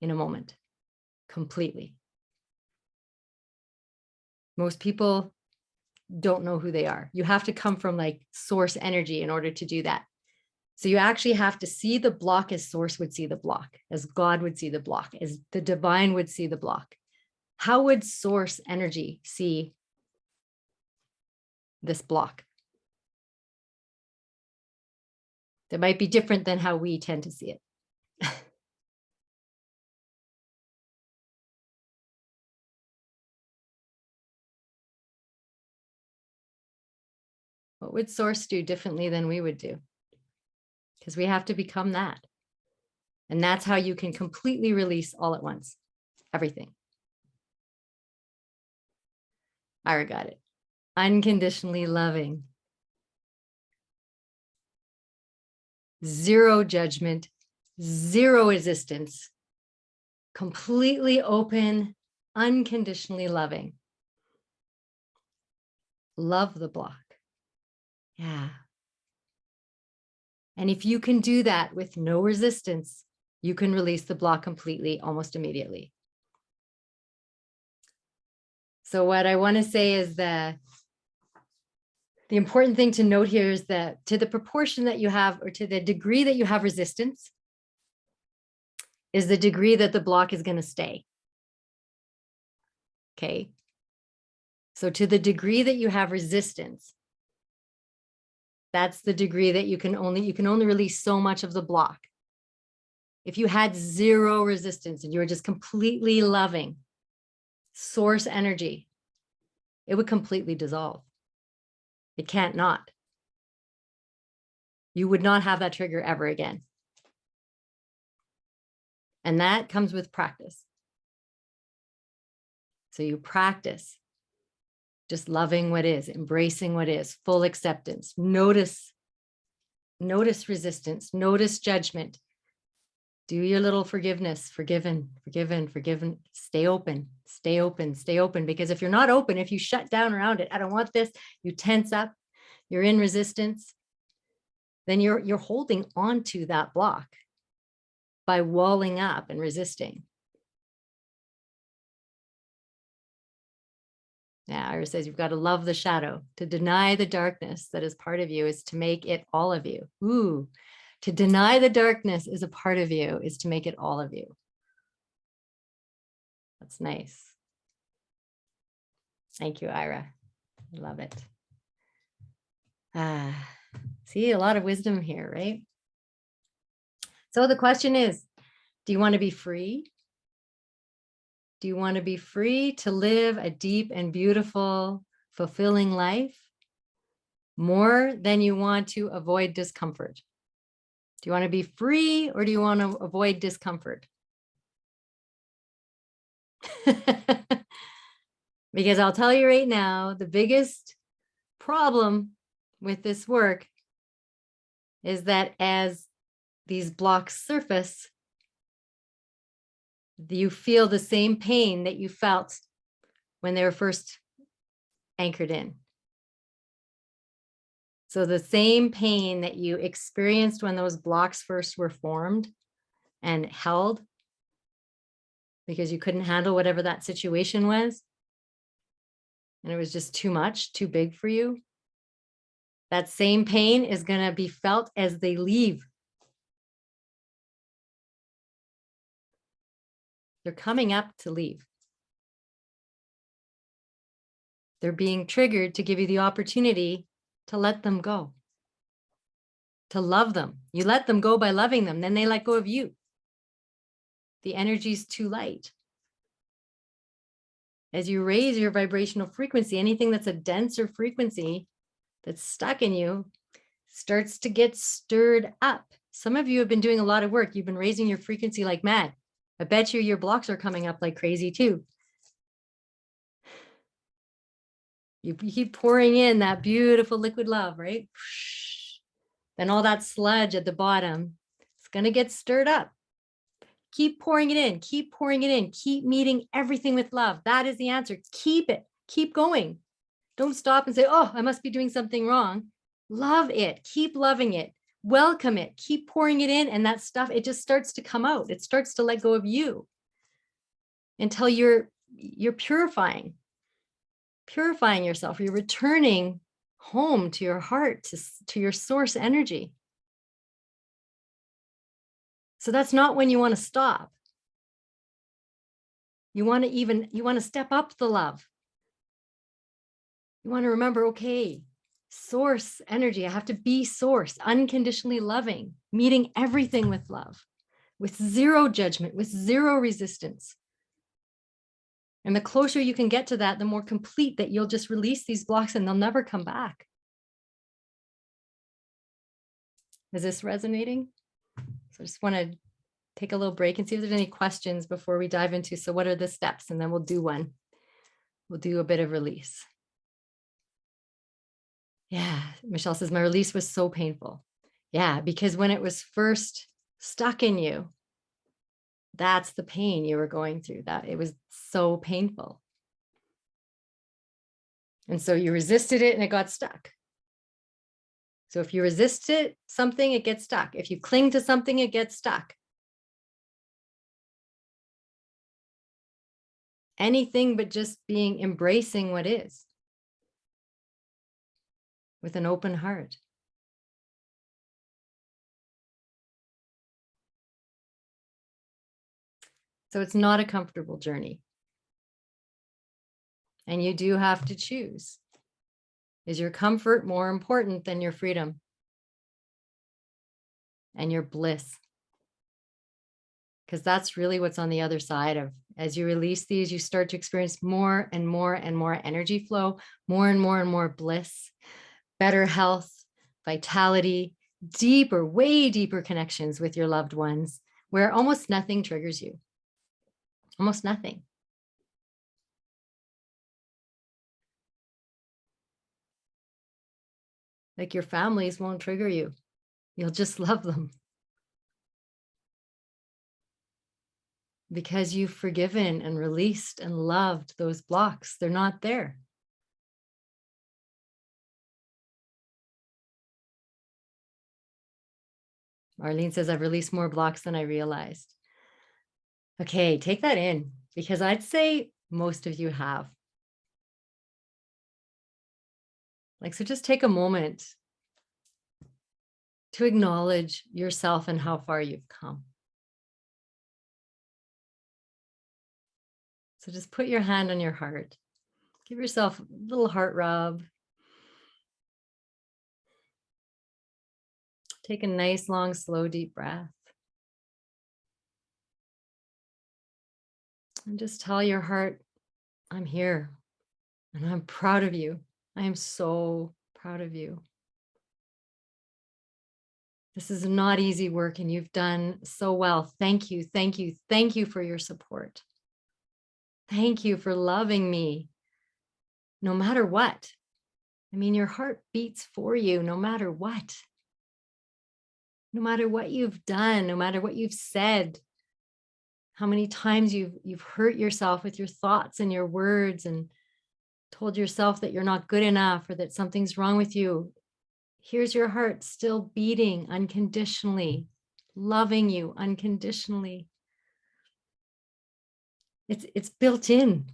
in a moment, completely. Most people don't know who they are. You have to come from like source energy in order to do that. So you actually have to see the block as source would see the block, as God would see the block, as the divine would see the block. How would source energy see this block? That might be different than how we tend to see it. What would source do differently than we would do? Because we have to become that. And that's how you can completely release all at once, everything. Ira got it. Unconditionally loving. Zero judgment, zero resistance, completely open, unconditionally loving. Love the block. Yeah. And if you can do that with no resistance, you can release the block completely, almost immediately. So what I want to say is that the important thing to note here is that to the proportion that you have, or to the degree that you have resistance, is the degree that the block is going to stay. Okay. So to the degree that you have resistance, that's the degree that you can only release so much of the block. If you had zero resistance and you were just completely loving source energy, it would completely dissolve. It can't not. You would not have that trigger ever again. And that comes with practice. So you practice just loving what is, embracing what is, full acceptance. Notice resistance, notice judgment. Do your little forgiveness, forgiven. Stay open. Because if you're not open, if you shut down around it, I don't want this, you tense up, you're in resistance, then you're holding on to that block by walling up and resisting. Yeah, Iris says you've got to love the shadow. To deny the darkness that is part of you is to make it all of you. Ooh, to deny the darkness is a part of you, is to make it all of you. That's nice. Thank you, Ira. I love it. See, a lot of wisdom here, right? So the question is, do you want to be free? Do you want to be free to live a deep and beautiful, fulfilling life more than you want to avoid discomfort? Do you want to be free, or do you want to avoid discomfort? Because I'll tell you right now, the biggest problem with this work is that as these blocks surface, you feel the same pain that you felt when they were first anchored in. So the same pain that you experienced when those blocks first were formed and held because you couldn't handle whatever that situation was, and it was just too much, too big for you, that same pain is going to be felt as they leave. They're coming up to leave. They're being triggered to give you the opportunity to let them go, to love them. You let them go by loving them, then they let go of you. The energy's too light. As you raise your vibrational frequency, anything that's a denser frequency that's stuck in you starts to get stirred up. Some of you have been doing a lot of work. You've been raising your frequency like mad. I bet you your blocks are coming up like crazy too. You keep pouring in that beautiful liquid love, right? Then all that sludge at the bottom, it's going to get stirred up. Keep pouring it in, keep pouring it in, keep meeting everything with love. That is the answer. Keep it, keep going. Don't stop and say, oh, I must be doing something wrong. Love it, keep loving it, welcome it, keep pouring it in, and that stuff, it just starts to come out. It starts to let go of you until you're purifying yourself. You're returning home to your heart, to your source energy. So that's not when you want to stop. You want to step up the love. You want to remember, okay, source energy. I have to be source, unconditionally loving, meeting everything with love, with zero judgment, with zero resistance. And the closer you can get to that, the more complete that you'll just release these blocks and they'll never come back. Is this resonating? So I just want to take a little break and see if there's any questions before we dive into, so what are the steps? And then we'll do one. We'll do a bit of release. Yeah, Michelle says, my release was so painful. Yeah, because when it was first stuck in you, that's the pain you were going through, that it was so painful. And so you resisted it and it got stuck. So if you resist it, something, it gets stuck. If you cling to something, it gets stuck. Anything but just embracing what is with an open heart. So it's not a comfortable journey. And you do have to choose. Is your comfort more important than your freedom and your bliss? Because that's really what's on the other side of, as you release these, you start to experience more and more and more energy flow, more and more and more bliss, better health, vitality, deeper, way deeper connections with your loved ones, where almost nothing triggers you. Almost nothing. Like your families won't trigger you. You'll just love them. Because you've forgiven and released and loved those blocks. They're not there. Marlene says, I've released more blocks than I realized. Okay, take that in, because I'd say most of you have. So just take a moment to acknowledge yourself and how far you've come. So just put your hand on your heart. Give yourself a little heart rub. Take a nice, long, slow, deep breath. And just tell your heart, I'm here and I'm proud of you. I am so proud of you. This is not easy work and you've done so well. Thank you, thank you, thank you for your support. Thank you for loving me no matter what. I mean, your heart beats for you no matter what. No matter what you've done, no matter what you've said, how many times you've hurt yourself with your thoughts and your words and told yourself that you're not good enough or that something's wrong with you. Here's your heart still beating unconditionally, loving you unconditionally. It's built in.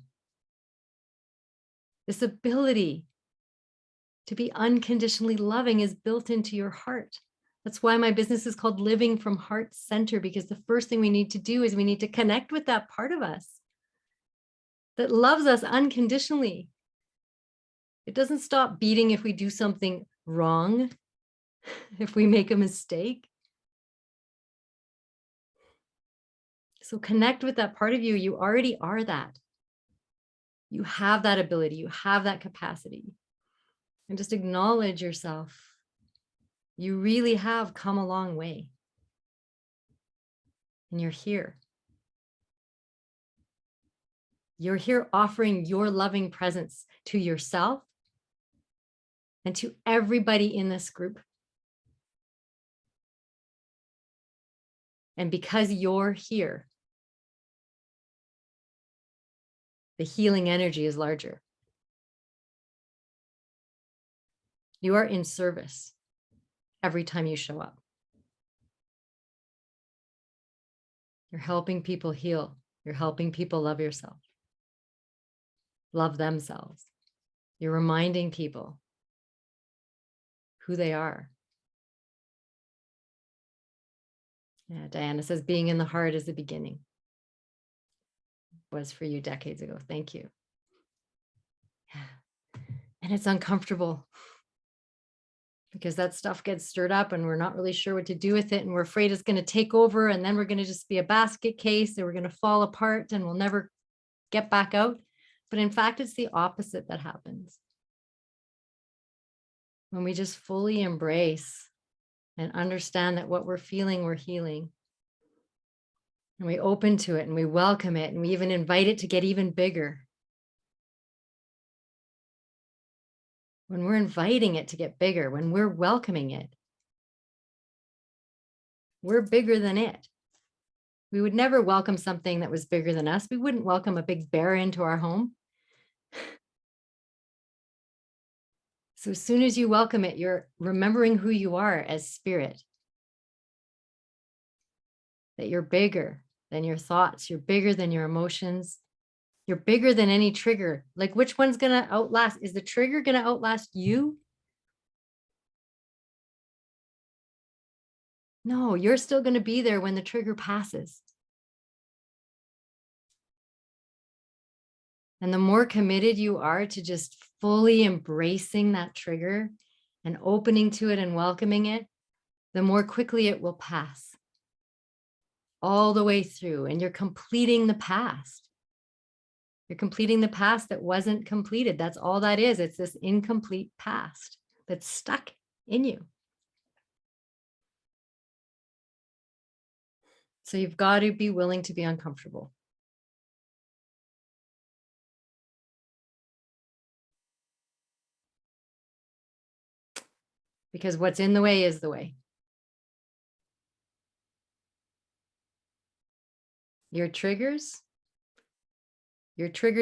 This ability to be unconditionally loving is built into your heart. That's why my business is called Living from Heart Center, because the first thing we need to do is we need to connect with that part of us that loves us unconditionally. It doesn't stop beating if we do something wrong, if we make a mistake. So connect with that part of you. You already are that. You have that ability. You have that capacity. And just acknowledge yourself. You really have come a long way. And you're here. You're here offering your loving presence to yourself and to everybody in this group. And because you're here, the healing energy is larger. You are in service every time you show up. You're helping people heal. You're helping people love yourself, love themselves. You're reminding people who they are. Yeah, Diana says, being in the heart is the beginning. Was for you decades ago. Thank you. Yeah. And it's uncomfortable because that stuff gets stirred up and we're not really sure what to do with it. And we're afraid it's going to take over and then we're going to just be a basket case and we're going to fall apart and we'll never get back out. But in fact, it's the opposite that happens. When we just fully embrace and understand that what we're feeling, we're healing. And we open to it and we welcome it and we even invite it to get even bigger. When we're inviting it to get bigger, when we're welcoming it, we're bigger than it. We would never welcome something that was bigger than us. We wouldn't welcome a big bear into our home. So as soon as you welcome it, you're remembering who you are as spirit. That you're bigger than your thoughts. You're bigger than your emotions. You're bigger than any trigger. Like, which one's going to outlast? Is the trigger going to outlast you? No, you're still going to be there when the trigger passes. And the more committed you are to just fully embracing that trigger and opening to it and welcoming it, the more quickly it will pass all the way through. And you're completing the past. You're completing the past that wasn't completed. That's all that is. It's this incomplete past that's stuck in you. So you've got to be willing to be uncomfortable. Because what's in the way is the way. Your triggers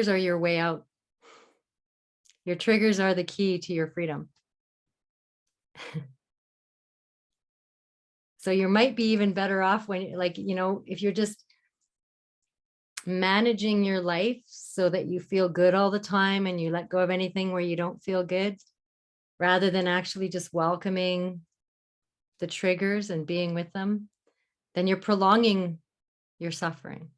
are your way out. Your triggers are the key to your freedom. So you might be even better off when, like, you know, if you're just managing your life so that you feel good all the time and you let go of anything where you don't feel good, rather than actually just welcoming the triggers and being with them, then you're prolonging your suffering.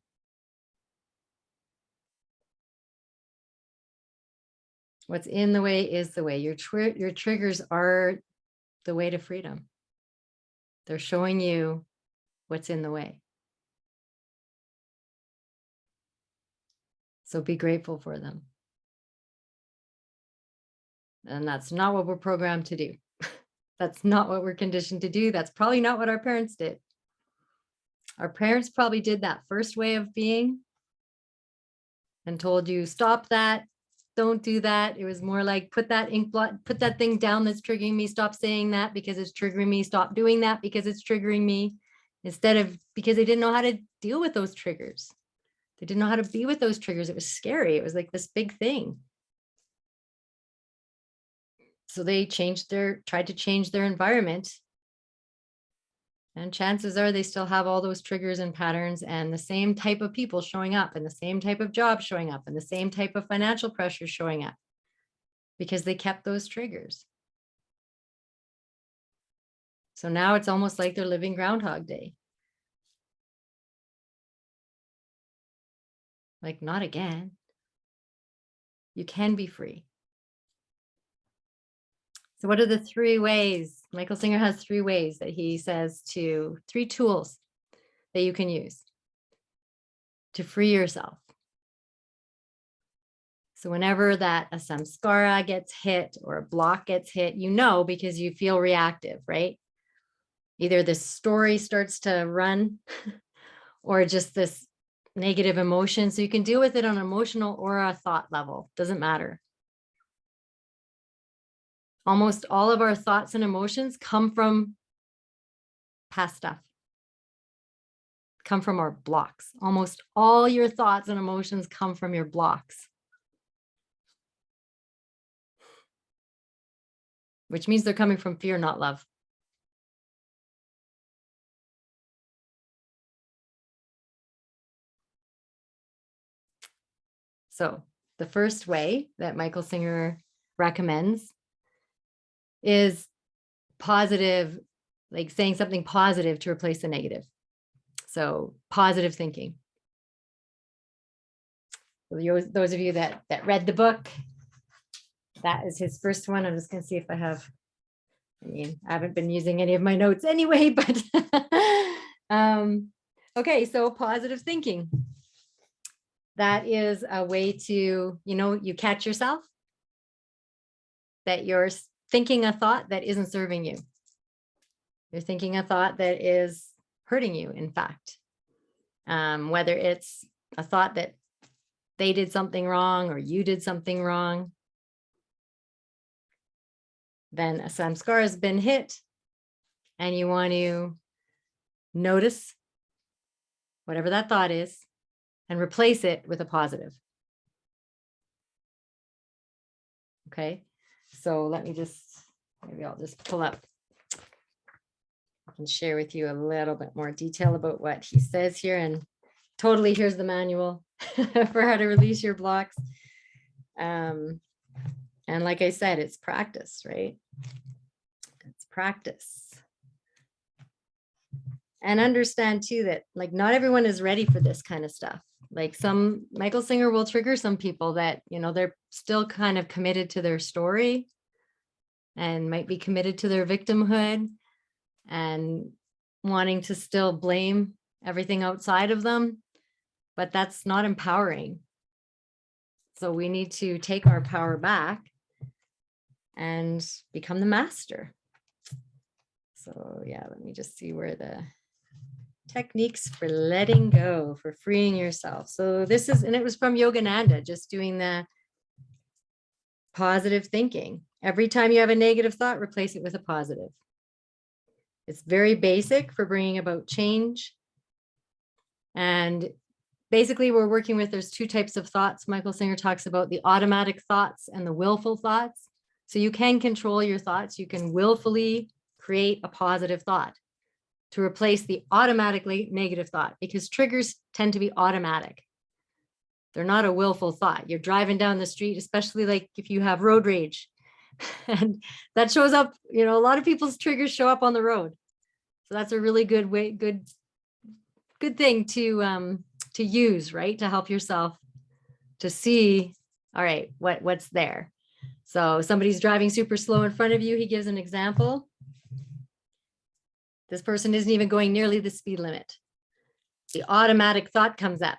What's in the way is the way. Your triggers are the way to freedom. They're showing you what's in the way. So be grateful for them. And that's not what we're programmed to do. That's not what we're conditioned to do. That's probably not what our parents did. Our parents probably did that first way of being and told you, stop that. don't do that. It was more like, put that ink blot, put that thing down that's triggering me. Stop saying that because it's triggering me. Stop doing that because it's triggering me. Instead of, because they didn't know how to deal with those triggers. They didn't know how to be with those triggers. It was scary. It was like this big thing. So they tried to change their environment. And chances are they still have all those triggers and patterns and the same type of people showing up and the same type of job showing up and the same type of financial pressure showing up because they kept those triggers. So now it's almost like they're living Groundhog Day. Like, not again. You can be free. So what are the 3 ways? Michael Singer has 3 ways that he says 3 tools that you can use to free yourself. So whenever that a samskara gets hit or a block gets hit, because you feel reactive, right? Either this story starts to run or just this negative emotion. So you can deal with it on an emotional or a thought level, doesn't matter. Almost all of our thoughts and emotions come from past stuff, come from our blocks. Almost all your thoughts and emotions come from your blocks, which means they're coming from fear, not love. So the first way that Michael Singer recommends is positive, like saying something positive to replace the negative. So positive thinking. Those of you that read the book, that is his first one. I'm just going to see if I have, I haven't been using any of my notes anyway, but okay, so positive thinking. That is a way to, you catch yourself that you're thinking a thought that isn't serving you. You're thinking a thought that is hurting you, in fact. Whether it's a thought that they did something wrong or you did something wrong, then a samskara has been hit and you want to notice whatever that thought is and replace it with a positive. Okay, so maybe I'll just pull up. I can share with you a little bit more detail about what he says here, and totally here's the manual for how to release your blocks. And like I said, it's practice, right? It's practice. And understand too that like not everyone is ready for this kind of stuff. Like Michael Singer will trigger some people that, they're still kind of committed to their story and might be committed to their victimhood and wanting to still blame everything outside of them, but that's not empowering. So we need to take our power back and become the master. So yeah, let me just see where the techniques for letting go, for freeing yourself. So this is, and it was from Yogananda, just doing the positive thinking. Every time you have a negative thought, replace it with a positive. It's very basic for bringing about change. And basically we're working with, there's 2 types of thoughts. Michael Singer talks about the automatic thoughts and the willful thoughts. So you can control your thoughts. You can willfully create a positive thought to replace the automatically negative thought, because triggers tend to be automatic. They're not a willful thought. You're driving down the street, especially like if you have road rage, and that shows up, a lot of people's triggers show up on the road. So that's a really good way, good thing to use, right? To help yourself to see, all right, what's there. So somebody's driving super slow in front of you. He gives an example. This person isn't even going nearly the speed limit. The automatic thought comes up,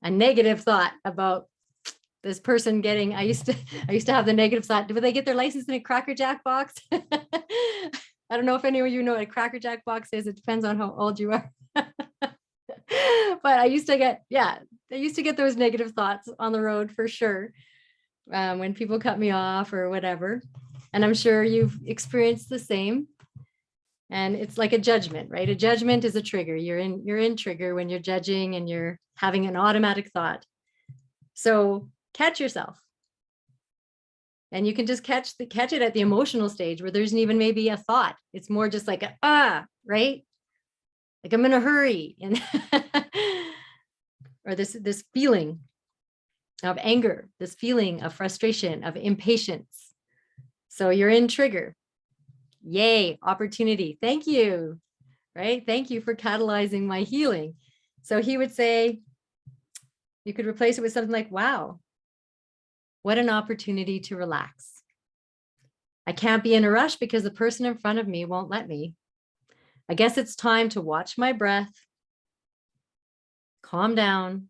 a negative thought about this person getting, I used to have the negative thought, do they get their license in a Cracker Jack box? I don't know if any of you know what a Cracker Jack box is. It depends on how old you are. But I used to get those negative thoughts on the road for sure. when people cut me off or whatever. And I'm sure you've experienced the same. And it's like a judgment, right? A judgment is a trigger. You're in trigger when you're judging and you're having an automatic thought. So catch yourself. And you can just catch it at the emotional stage where there isn't even maybe a thought. It's more just like right? Like I'm in a hurry, and or this feeling of anger, this feeling of frustration, of impatience. So you're in trigger. Yay, opportunity. Thank you. Right? Thank you for catalyzing my healing. So he would say, you could replace it with something like, wow, what an opportunity to relax. I can't be in a rush because the person in front of me won't let me. I guess it's time to watch my breath, calm down,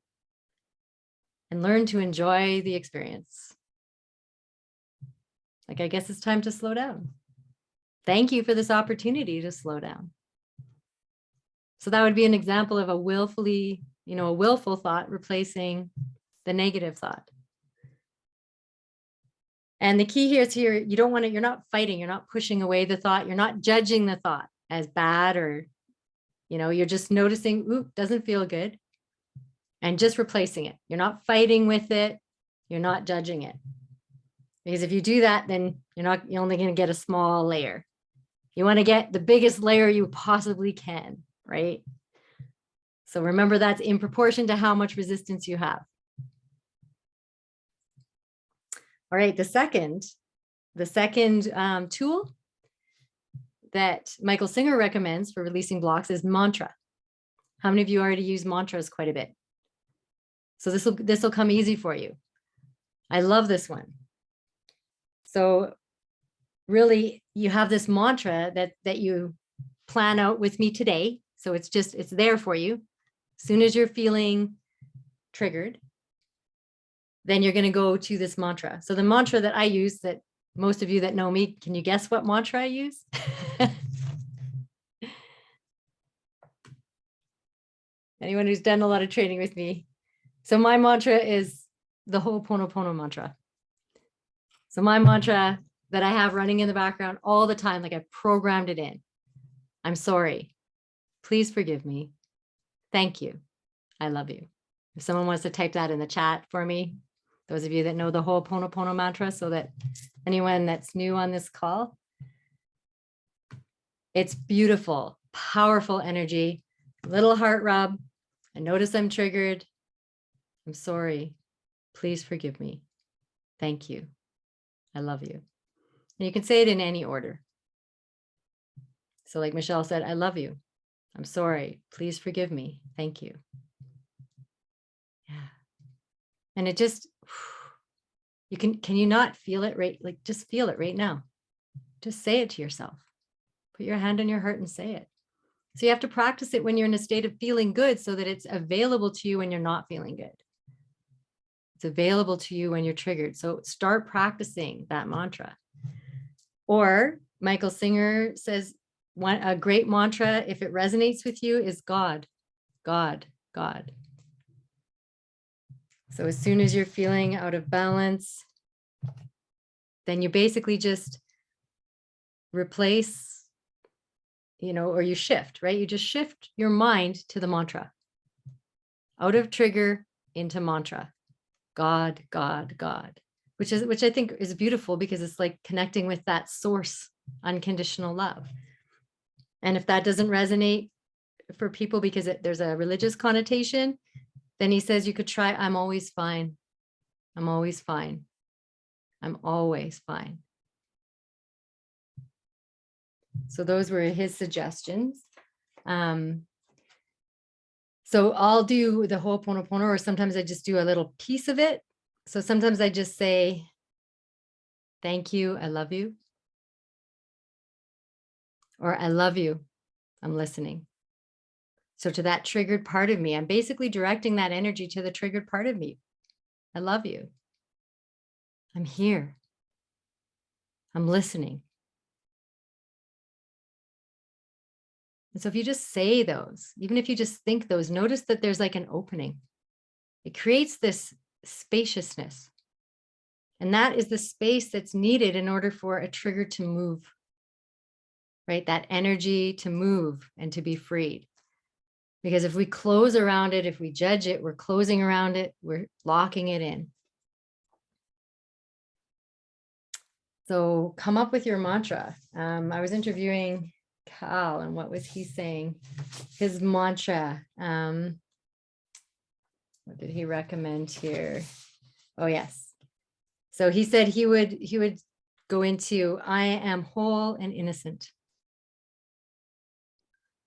and learn to enjoy the experience. Like, I guess it's time to slow down. Thank you for this opportunity to slow down. So that would be an example of a willful thought replacing the negative thought. And the key here is you're not fighting, you're not pushing away the thought, you're not judging the thought as bad, or, you're just noticing, ooh, doesn't feel good, and just replacing it. You're not fighting with it, you're not judging it. Because if you do that, then you're only going to get a small layer. You want to get the biggest layer you possibly can, right? So remember, that's in proportion to how much resistance you have. All right, the second tool that Michael Singer recommends for releasing blocks is mantra. How many of you already use mantras quite a bit? So this will come easy for you. I love this one. So really, you have this mantra that you plan out with me today. So it's there for you. As soon as you're feeling triggered, then you're going to go to this mantra. So the mantra that I use, that most of you that know me, can you guess what mantra I use? Anyone who's done a lot of training with me. So my mantra is the Ho'oponopono mantra. So my mantra that I have running in the background all the time, like I programmed it in. I'm sorry. Please forgive me. Thank you. I love you. If someone wants to type that in the chat for me, those of you that know the Ho'oponopono mantra, so that anyone that's new on this call, it's beautiful, powerful energy, little heart rub. I notice I'm triggered. I'm sorry. Please forgive me. Thank you. I love you. And you can say it in any order. So like Michelle said, I love you. I'm sorry. Please forgive me. Thank you. Yeah. And it just, can you not feel it right? Like just feel it right now. Just say it to yourself. Put your hand on your heart and say it. So you have to practice it when you're in a state of feeling good, so that it's available to you when you're not feeling good. It's available to you when you're triggered. So start practicing that mantra. Or Michael Singer says, a great mantra, if it resonates with you, is God, God, God. So as soon as you're feeling out of balance, then you basically just replace, or you shift, right? You just shift your mind to the mantra. Out of trigger into mantra. God, God, God. Which I think is beautiful, because it's like connecting with that source, unconditional love. And if that doesn't resonate for people because there's a religious connotation, then he says you could try, I'm always fine. I'm always fine. I'm always fine. So those were his suggestions. So I'll do the Ho'oponopono, or sometimes I just do a little piece of it. So sometimes I just say, thank you, I love you. Or I love you, I'm listening. So to that triggered part of me, I'm basically directing that energy to the triggered part of me. I love you. I'm here. I'm listening. And so if you just say those, even if you just think those, notice that there's like an opening. It creates this spaciousness. And that is the space that's needed in order for a trigger to move, right? That energy to move and to be freed. Because if we close around it, if we judge it, we're closing around it, we're locking it in. So come up with your mantra. I was interviewing Cal, and what was he saying? His mantra. What did he recommend here? Oh, yes. So he said he would go into, I am whole and innocent.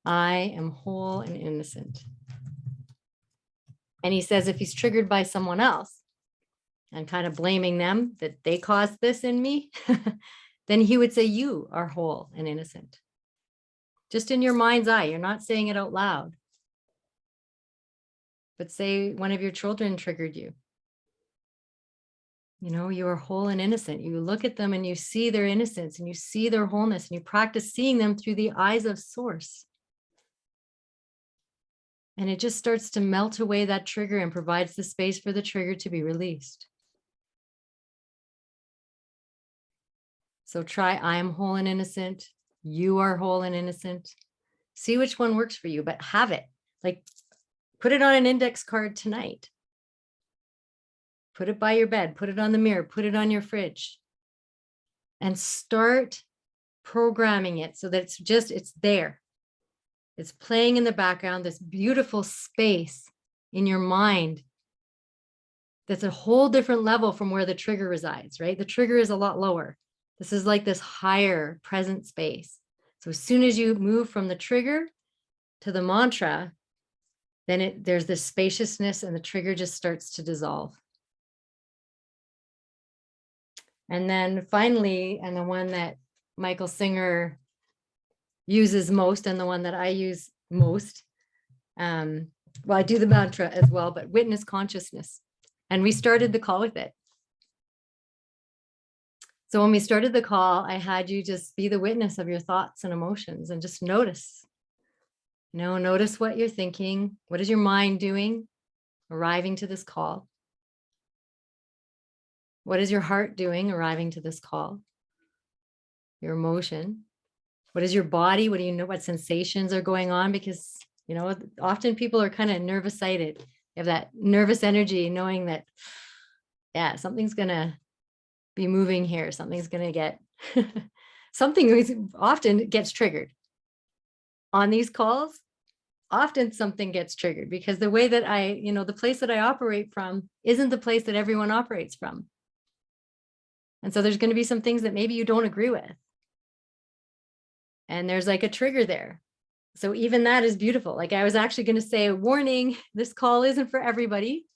I am whole and innocent. And he says if he's triggered by someone else and kind of blaming them that they caused this in me, then he would say, you are whole and innocent. Just in your mind's eye, you're not saying it out loud. But say one of your children triggered you. You know, you are whole and innocent. You look at them and you see their innocence and you see their wholeness, and you practice seeing them through the eyes of Source. And it just starts to melt away that trigger and provides the space for the trigger to be released. So try, I am whole and innocent. You are whole and innocent. See which one works for you, but have it. Like, put it on an index card tonight. Put it by your bed, put it on the mirror, put it on your fridge. And start programming it so that it's there. It's playing in the background, this beautiful space in your mind that's a whole different level from where the trigger resides, right? The trigger is a lot lower. This is like this higher present space. So as soon as you move from the trigger to the mantra, then there's this spaciousness and the trigger just starts to dissolve. And then finally, and the one that Michael Singer uses most and the one that I use most, well, I do the mantra as well, but witness consciousness. And we started the call with it. So when we started the call, I had you just be the witness of your thoughts and emotions and just notice. You know, notice what you're thinking. What is your mind doing arriving to this call? What is your heart doing arriving to this call? Your emotion. What is your body? What do you know? What sensations are going on? Because, you know, often people are kind of nervous-sighted. They have that nervous energy knowing that, yeah, something's going to be moving here. Something's going to get, something often gets triggered. On these calls, often something gets triggered because the way that the place that I operate from isn't the place that everyone operates from. And so there's going to be some things that maybe you don't agree with. And there's like a trigger there. So even that is beautiful. Like I was actually going to say, warning, this call isn't for everybody.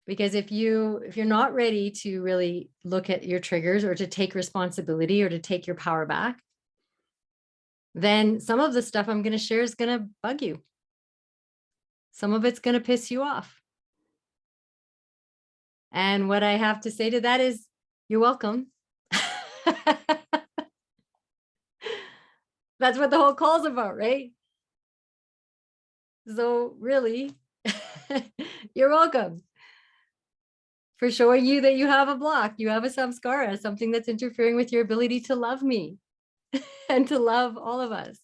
Because if you're not ready to really look at your triggers or to take responsibility or to take your power back, then some of the stuff I'm going to share is going to bug you. Some of it's going to piss you off. And what I have to say to that is, you're welcome. That's what the whole call's about, right? So really, you're welcome for showing you that you have a block, you have a samskara, something that's interfering with your ability to love me and to love all of us.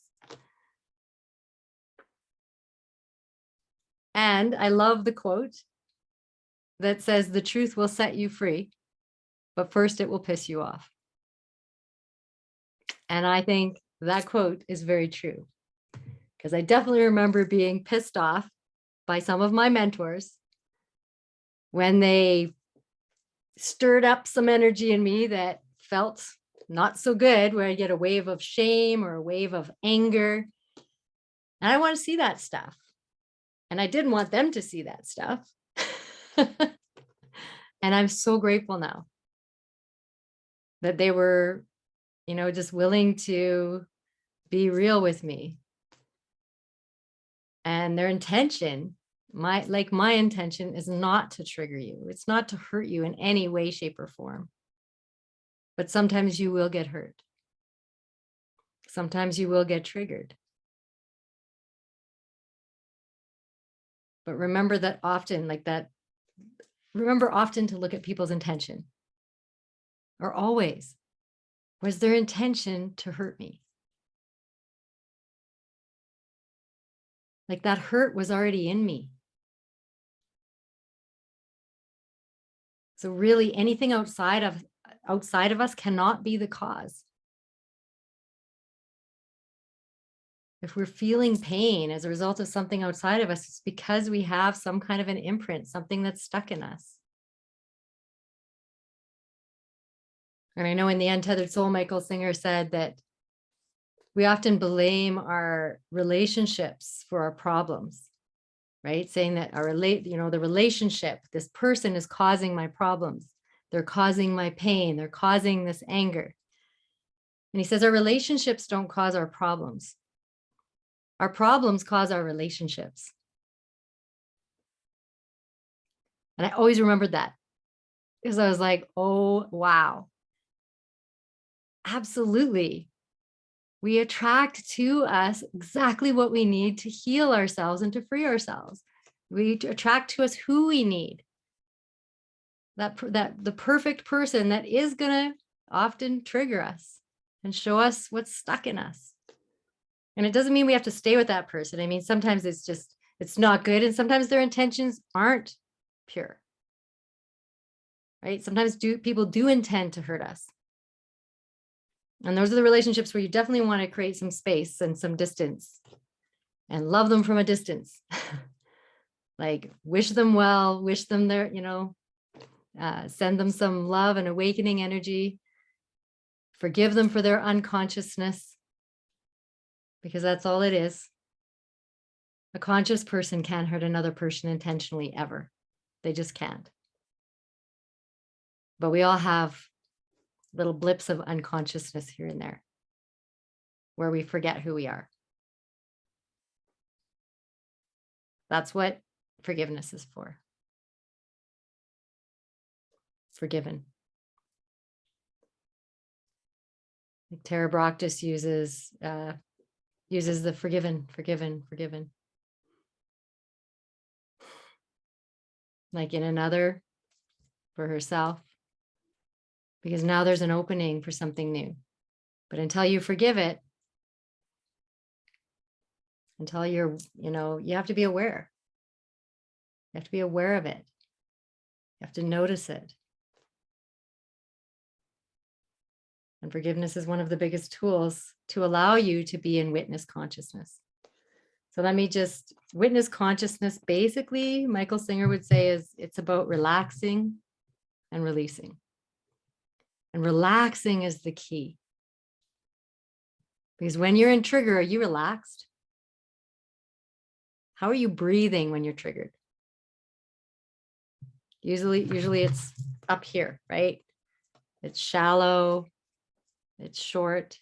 And I love the quote that says, the truth will set you free, but first it will piss you off. And I think that quote is very true, because I definitely remember being pissed off by some of my mentors when they stirred up some energy in me that felt not so good, where I get a wave of shame or a wave of anger. And I want to see that stuff. And I didn't want them to see that stuff. And I'm so grateful now that they were, just willing to be real with me. And their intention, my intention is not to trigger you. It's not to hurt you in any way, shape, or form. But sometimes you will get hurt. Sometimes you will get triggered. But remember that often, like that remember often to look at people's intention, or always. Was their intention to hurt me? Like that hurt was already in me. So really anything outside of us cannot be the cause. If we're feeling pain as a result of something outside of us, it's because we have some kind of an imprint, something that's stuck in us. And I know in the Untethered Soul, Michael Singer said that we often blame our relationships for our problems, right? Saying that the relationship, this person is causing my problems. They're causing my pain. They're causing this anger. And he says our relationships don't cause our problems. Our problems cause our relationships. And I always remembered that because I was like, oh, wow. Absolutely. We attract to us exactly what we need to heal ourselves and to free ourselves. We attract to us who we need. That the perfect person that is going to often trigger us and show us what's stuck in us. And it doesn't mean we have to stay with that person. I mean, sometimes it's not good. And sometimes their intentions aren't pure. Right? Sometimes people do intend to hurt us. And those are the relationships where you definitely want to create some space and some distance and love them from a distance. Like wish them well, wish them their, send them some love and awakening energy. Forgive them for their unconsciousness, because that's all it is. A conscious person can't hurt another person intentionally ever. They just can't. But we all have little blips of unconsciousness here and there where we forget who we are. That's what forgiveness is for. Forgiven. Like Tara Brockus uses the forgiven. Like in another, for herself. Because now there's an opening for something new. But until you forgive it, until you're, you have to be aware. You have to be aware of it. You have to notice it. And forgiveness is one of the biggest tools to allow you to be in witness consciousness. So let me just, witness consciousness, basically, Michael Singer would say it's about relaxing and releasing. And relaxing is the key. Because when you're in trigger, are you relaxed? How are you breathing when you're triggered? Usually it's up here, right? It's shallow, it's short.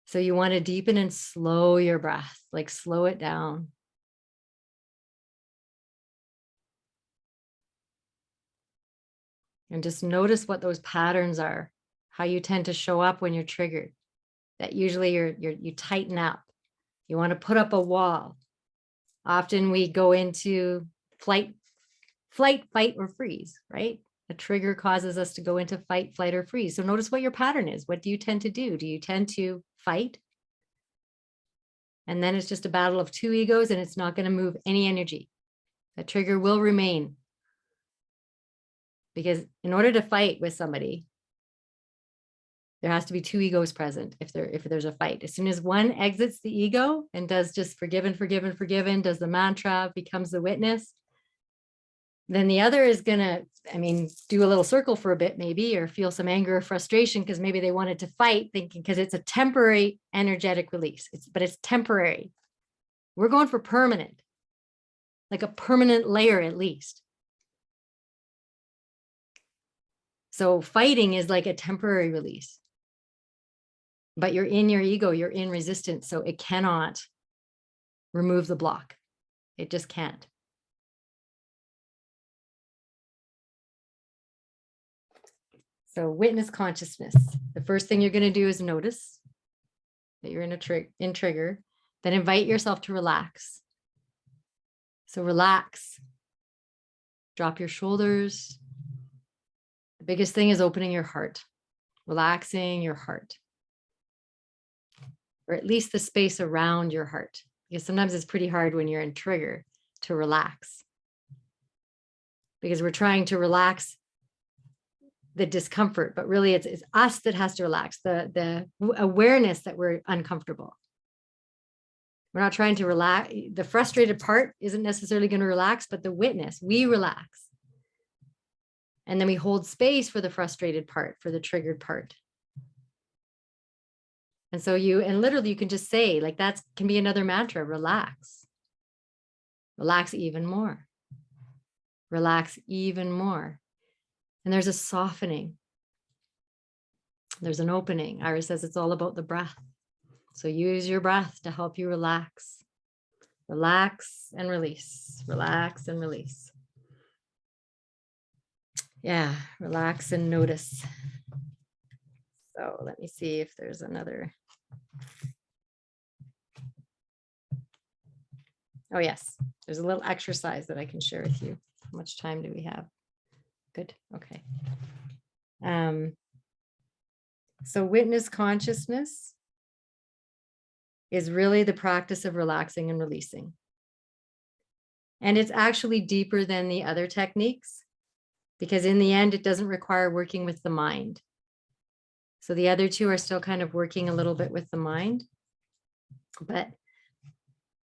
So you want to deepen and slow your breath, like slow it down. And just notice what those patterns are, how you tend to show up when you're triggered. That usually you tighten up. You want to put up a wall. Often we go into flight, fight, or freeze, right? A trigger causes us to go into fight, flight, or freeze. So notice what your pattern is. What do you tend to do? Do you tend to fight? And then it's just a battle of two egos and it's not going to move any energy. That trigger will remain. Because in order to fight with somebody, there has to be two egos present if there's a fight. As soon as one exits the ego and does just forgiven, does the mantra, becomes the witness, then the other is going to, do a little circle for a bit maybe, or feel some anger or frustration because maybe they wanted to fight, thinking because it's a temporary energetic release. But it's temporary. We're going for permanent, like a permanent layer at least. So fighting is like a temporary release. But you're in your ego, you're in resistance, so it cannot remove the block. It just can't. So witness consciousness. The first thing you're going to do is notice that you're in a trigger, then invite yourself to relax. So relax. Drop your shoulders. The biggest thing is opening your heart, relaxing your heart, or at least the space around your heart. Because sometimes it's pretty hard when you're in trigger to relax, because we're trying to relax the discomfort, but really it's us that has to relax, the awareness that we're uncomfortable. We're not trying to relax. The frustrated part isn't necessarily going to relax, but the witness, we relax. And then we hold space for the frustrated part, for the triggered part. And so literally you can just say, like, that can be another mantra: relax. Relax even more. Relax even more. And there's a softening. There's an opening. Iris says it's all about the breath. So use your breath to help you relax. Relax and release. Relax and release. Yeah, relax and notice. So let me see if there's another. Oh, yes. There's a little exercise that I can share with you. How much time do we have? Good. Okay. So witness consciousness is really the practice of relaxing and releasing. And it's actually deeper than the other techniques, because in the end, it doesn't require working with the mind. So the other two are still kind of working a little bit with the mind, but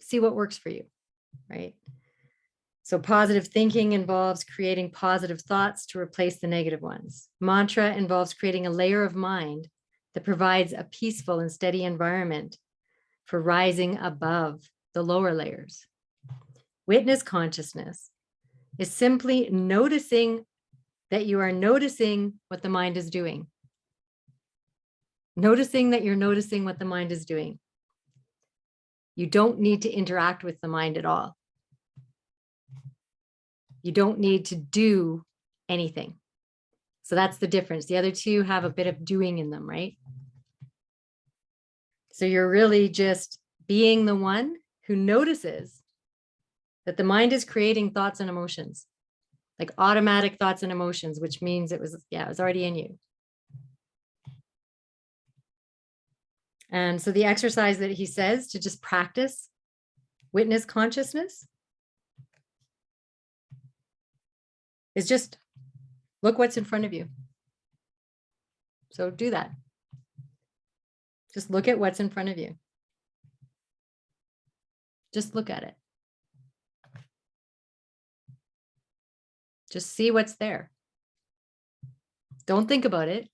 see what works for you, right? So positive thinking involves creating positive thoughts to replace the negative ones. Mantra involves creating a layer of mind that provides a peaceful and steady environment for rising above the lower layers. Witness consciousness is simply noticing that you are noticing what the mind is doing. Noticing that you're noticing what the mind is doing. You don't need to interact with the mind at all. You don't need to do anything. So that's the difference. The other two have a bit of doing in them, right? So you're really just being the one who notices that the mind is creating thoughts and emotions, like automatic thoughts and emotions, which means it was already in you. And so the exercise that he says to just practice witness consciousness is just look what's in front of you. So do that. Just look at what's in front of you. Just look at it. Just see what's there. Don't think about it.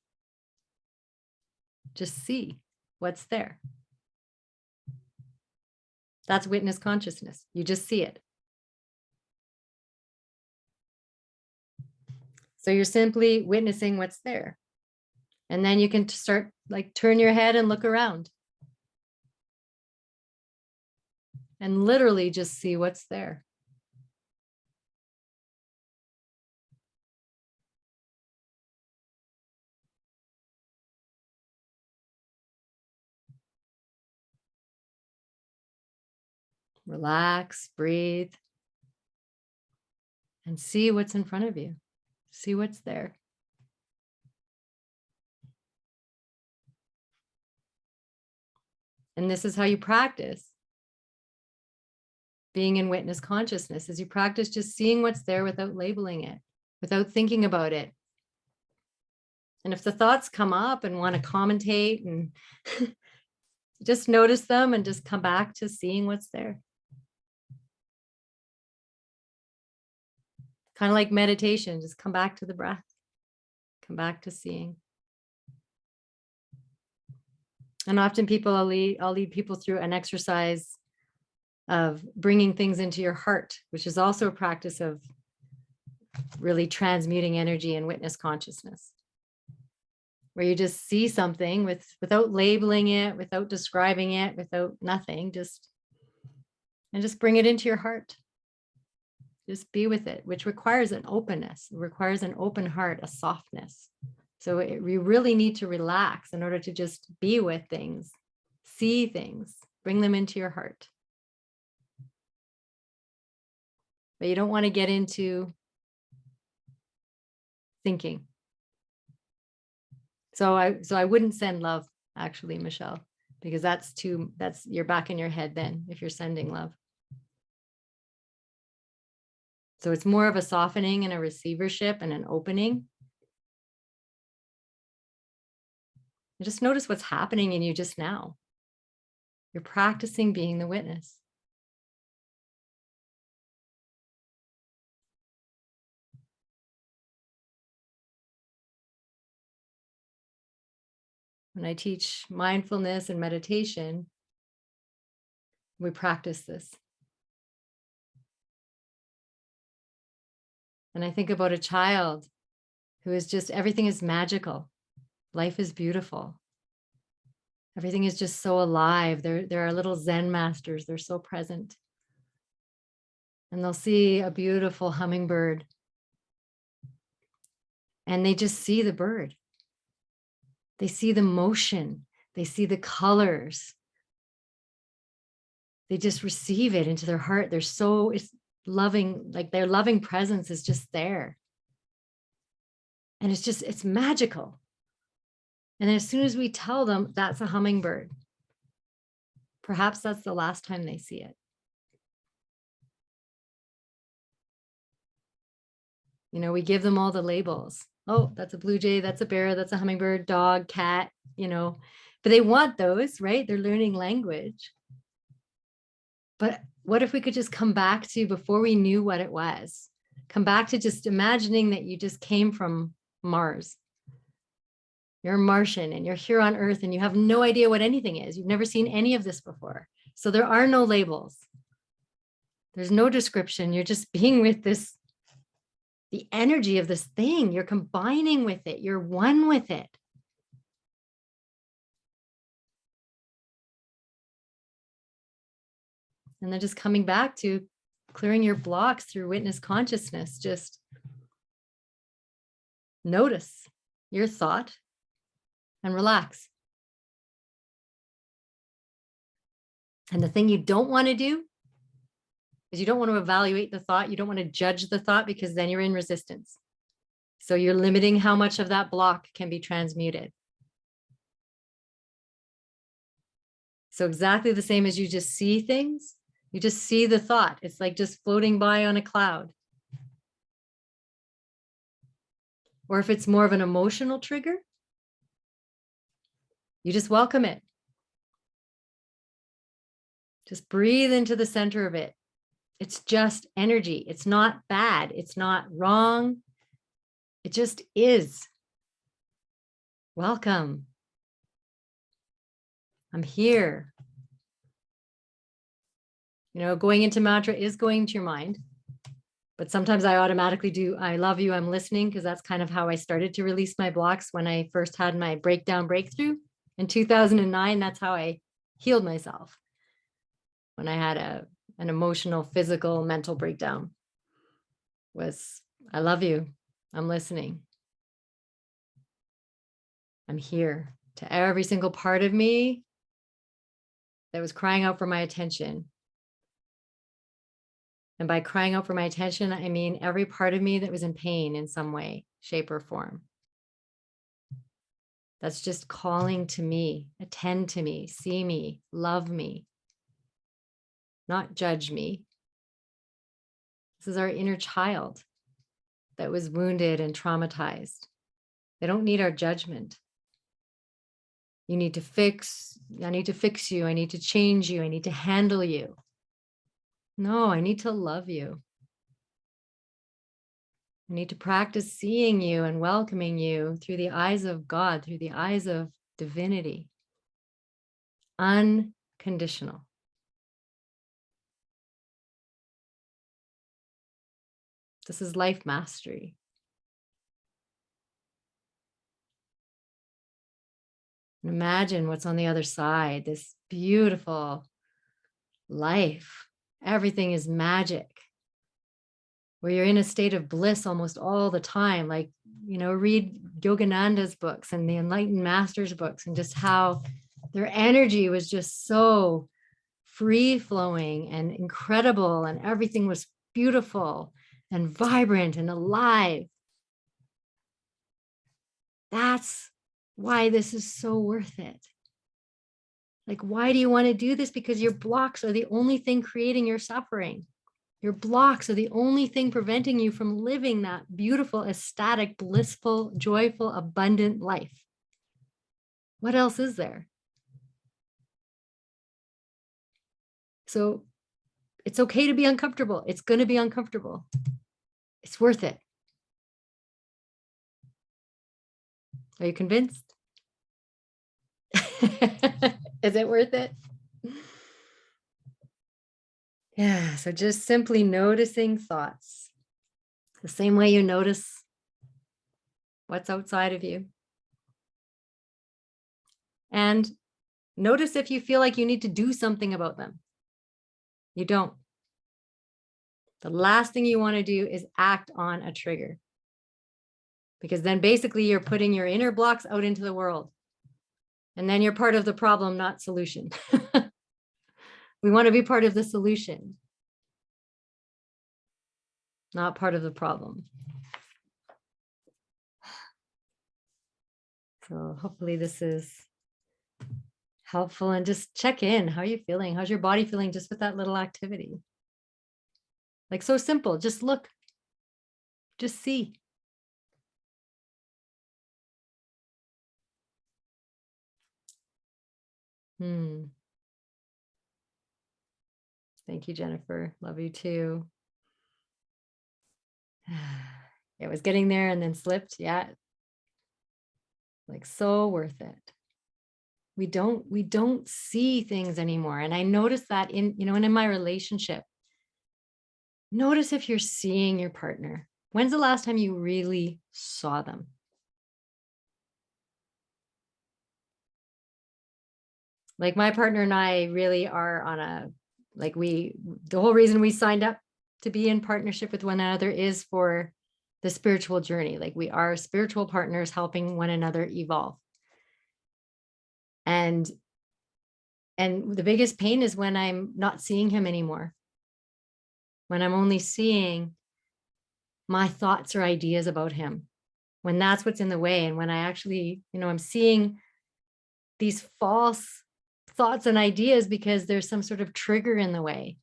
Just see what's there. That's witness consciousness. You just see it. So you're simply witnessing what's there. And then you can start, like, turn your head and look around. And literally just see what's there. Relax, breathe, and see what's in front of you. See what's there. And this is how you practice being in witness consciousness, is you practice just seeing what's there without labeling it, without thinking about it. And if the thoughts come up and want to commentate, and just notice them and just come back to seeing what's there. Kind of like meditation, just come back to the breath, come back to seeing. And often I'll lead people through an exercise of bringing things into your heart, which is also a practice of really transmuting energy and witness consciousness, where you just see something without labeling it, without describing it, without nothing, just bring it into your heart. Just be with it, which requires an openness. It requires an open heart, a softness. So we really need to relax in order to just be with things, see things, bring them into your heart. But you don't want to get into thinking. So I wouldn't send love, actually, Michelle, because you're back in your head then if you're sending love. So it's more of a softening and a receivership and an opening. And just notice what's happening in you just now. You're practicing being the witness. When I teach mindfulness and meditation, we practice this. And I think about a child who is just, everything is magical. Life is beautiful. Everything is just so alive. There are little Zen masters. They're so present. And they'll see a beautiful hummingbird. And they just see the bird. They see the motion. They see the colors. They just receive it into their heart. It's loving, like their loving presence is just there. And it's magical. And then as soon as we tell them that's a hummingbird, perhaps that's the last time they see it. You know, we give them all the labels. Oh, that's a blue jay, that's a bear, that's a hummingbird, dog, cat, you know, but they want those, right? They're learning language. But what if we could just come back to before we knew what it was, come back to just imagining that you just came from Mars. You're a Martian and you're here on Earth and you have no idea what anything is. You've never seen any of this before. So there are no labels. There's no description. You're just being with this, the energy of this thing. You're combining with it. You're one with it. And then just coming back to clearing your blocks through witness consciousness. Just notice your thought and relax. And the thing you don't want to do is you don't want to evaluate the thought. You don't want to judge the thought, because then you're in resistance. So you're limiting how much of that block can be transmuted. So exactly the same as you just see things, you just see the thought. It's like just floating by on a cloud. Or if it's more of an emotional trigger, you just welcome it. Just breathe into the center of it. It's just energy. It's not bad. It's not wrong. It just is. Welcome. I'm here. You know, going into mantra is going to your mind, but sometimes I automatically do, I love you, I'm listening, because that's kind of how I started to release my blocks when I first had my breakthrough in 2009. That's how I healed myself. When I had an emotional, physical, mental breakdown, was, I love you, I'm listening. I'm here, to every single part of me that was crying out for my attention. And by crying out for my attention, I mean every part of me that was in pain in some way, shape, or form. That's just calling to me, attend to me, see me, love me, not judge me. This is our inner child that was wounded and traumatized. They don't need our judgment. You need to fix, I need to fix you. I need to change you. I need to handle you. No, I need to love you. I need to practice seeing you and welcoming you through the eyes of God, through the eyes of divinity. Unconditional. This is life mastery. And imagine what's on the other side, this beautiful life. Everything is magic, where you're in a state of bliss almost all the time. Like, you know, read Yogananda's books and the Enlightened Masters books, and just how their energy was just so free flowing and incredible, and everything was beautiful and vibrant and alive. That's why this is so worth it. Like, why do you want to do this? Because your blocks are the only thing creating your suffering. Your blocks are the only thing preventing you from living that beautiful, ecstatic, blissful, joyful, abundant life. What else is there? So it's okay to be uncomfortable. It's going to be uncomfortable. It's worth it. Are you convinced? Is it worth it? Yeah, so just simply noticing thoughts, the same way you notice what's outside of you. And notice if you feel like you need to do something about them. You don't. The last thing you want to do is act on a trigger, because then basically you're putting your inner blocks out into the world. And then you're part of the problem, not solution. We want to be part of the solution, not part of the problem. So hopefully this is helpful, and just check in. How are you feeling? How's your body feeling just with that little activity? Like, so simple. Just look, just see. Thank you, Jennifer. Love you too. It was getting there and then slipped. Yeah. Like, so worth it. We don't see things anymore. And I noticed that in my relationship. Notice if you're seeing your partner. When's the last time you really saw them? Like, my partner and I really are on the whole reason we signed up to be in partnership with one another is for the spiritual journey. Like, we are spiritual partners helping one another evolve. And the biggest pain is when I'm not seeing him anymore. When I'm only seeing my thoughts or ideas about him, when that's what's in the way. And when I actually, I'm seeing these false thoughts and ideas because there's some sort of trigger in the way.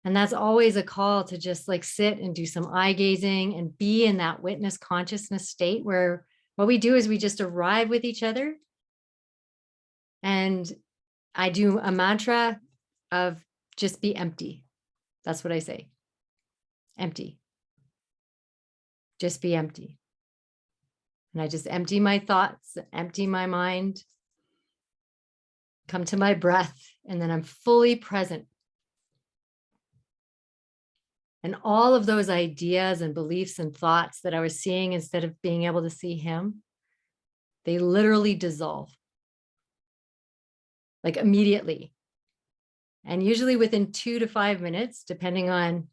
And that's always a call to just like sit and do some eye gazing and be in that witness consciousness state where what we do is we just arrive with each other. And I do a mantra of just be empty. That's what I say. Empty. Just be empty. And I just empty my thoughts, empty my mind, come to my breath, and then I'm fully present. And all of those ideas and beliefs and thoughts that I was seeing instead of being able to see him, they literally dissolve. Like, immediately. And usually within 2 to 5 minutes, depending on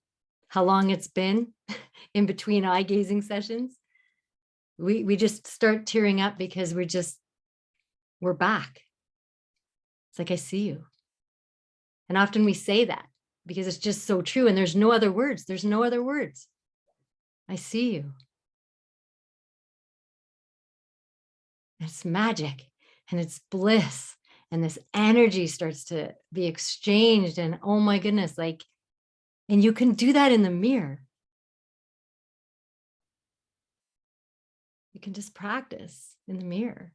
how long it's been in between eye gazing sessions, we just start tearing up because we're back. It's like, I see you. And often we say that because it's just so true. And there's no other words. There's no other words. I see you. It's magic and it's bliss. And this energy starts to be exchanged. And oh my goodness, like, and you can do that in the mirror. You can just practice in the mirror.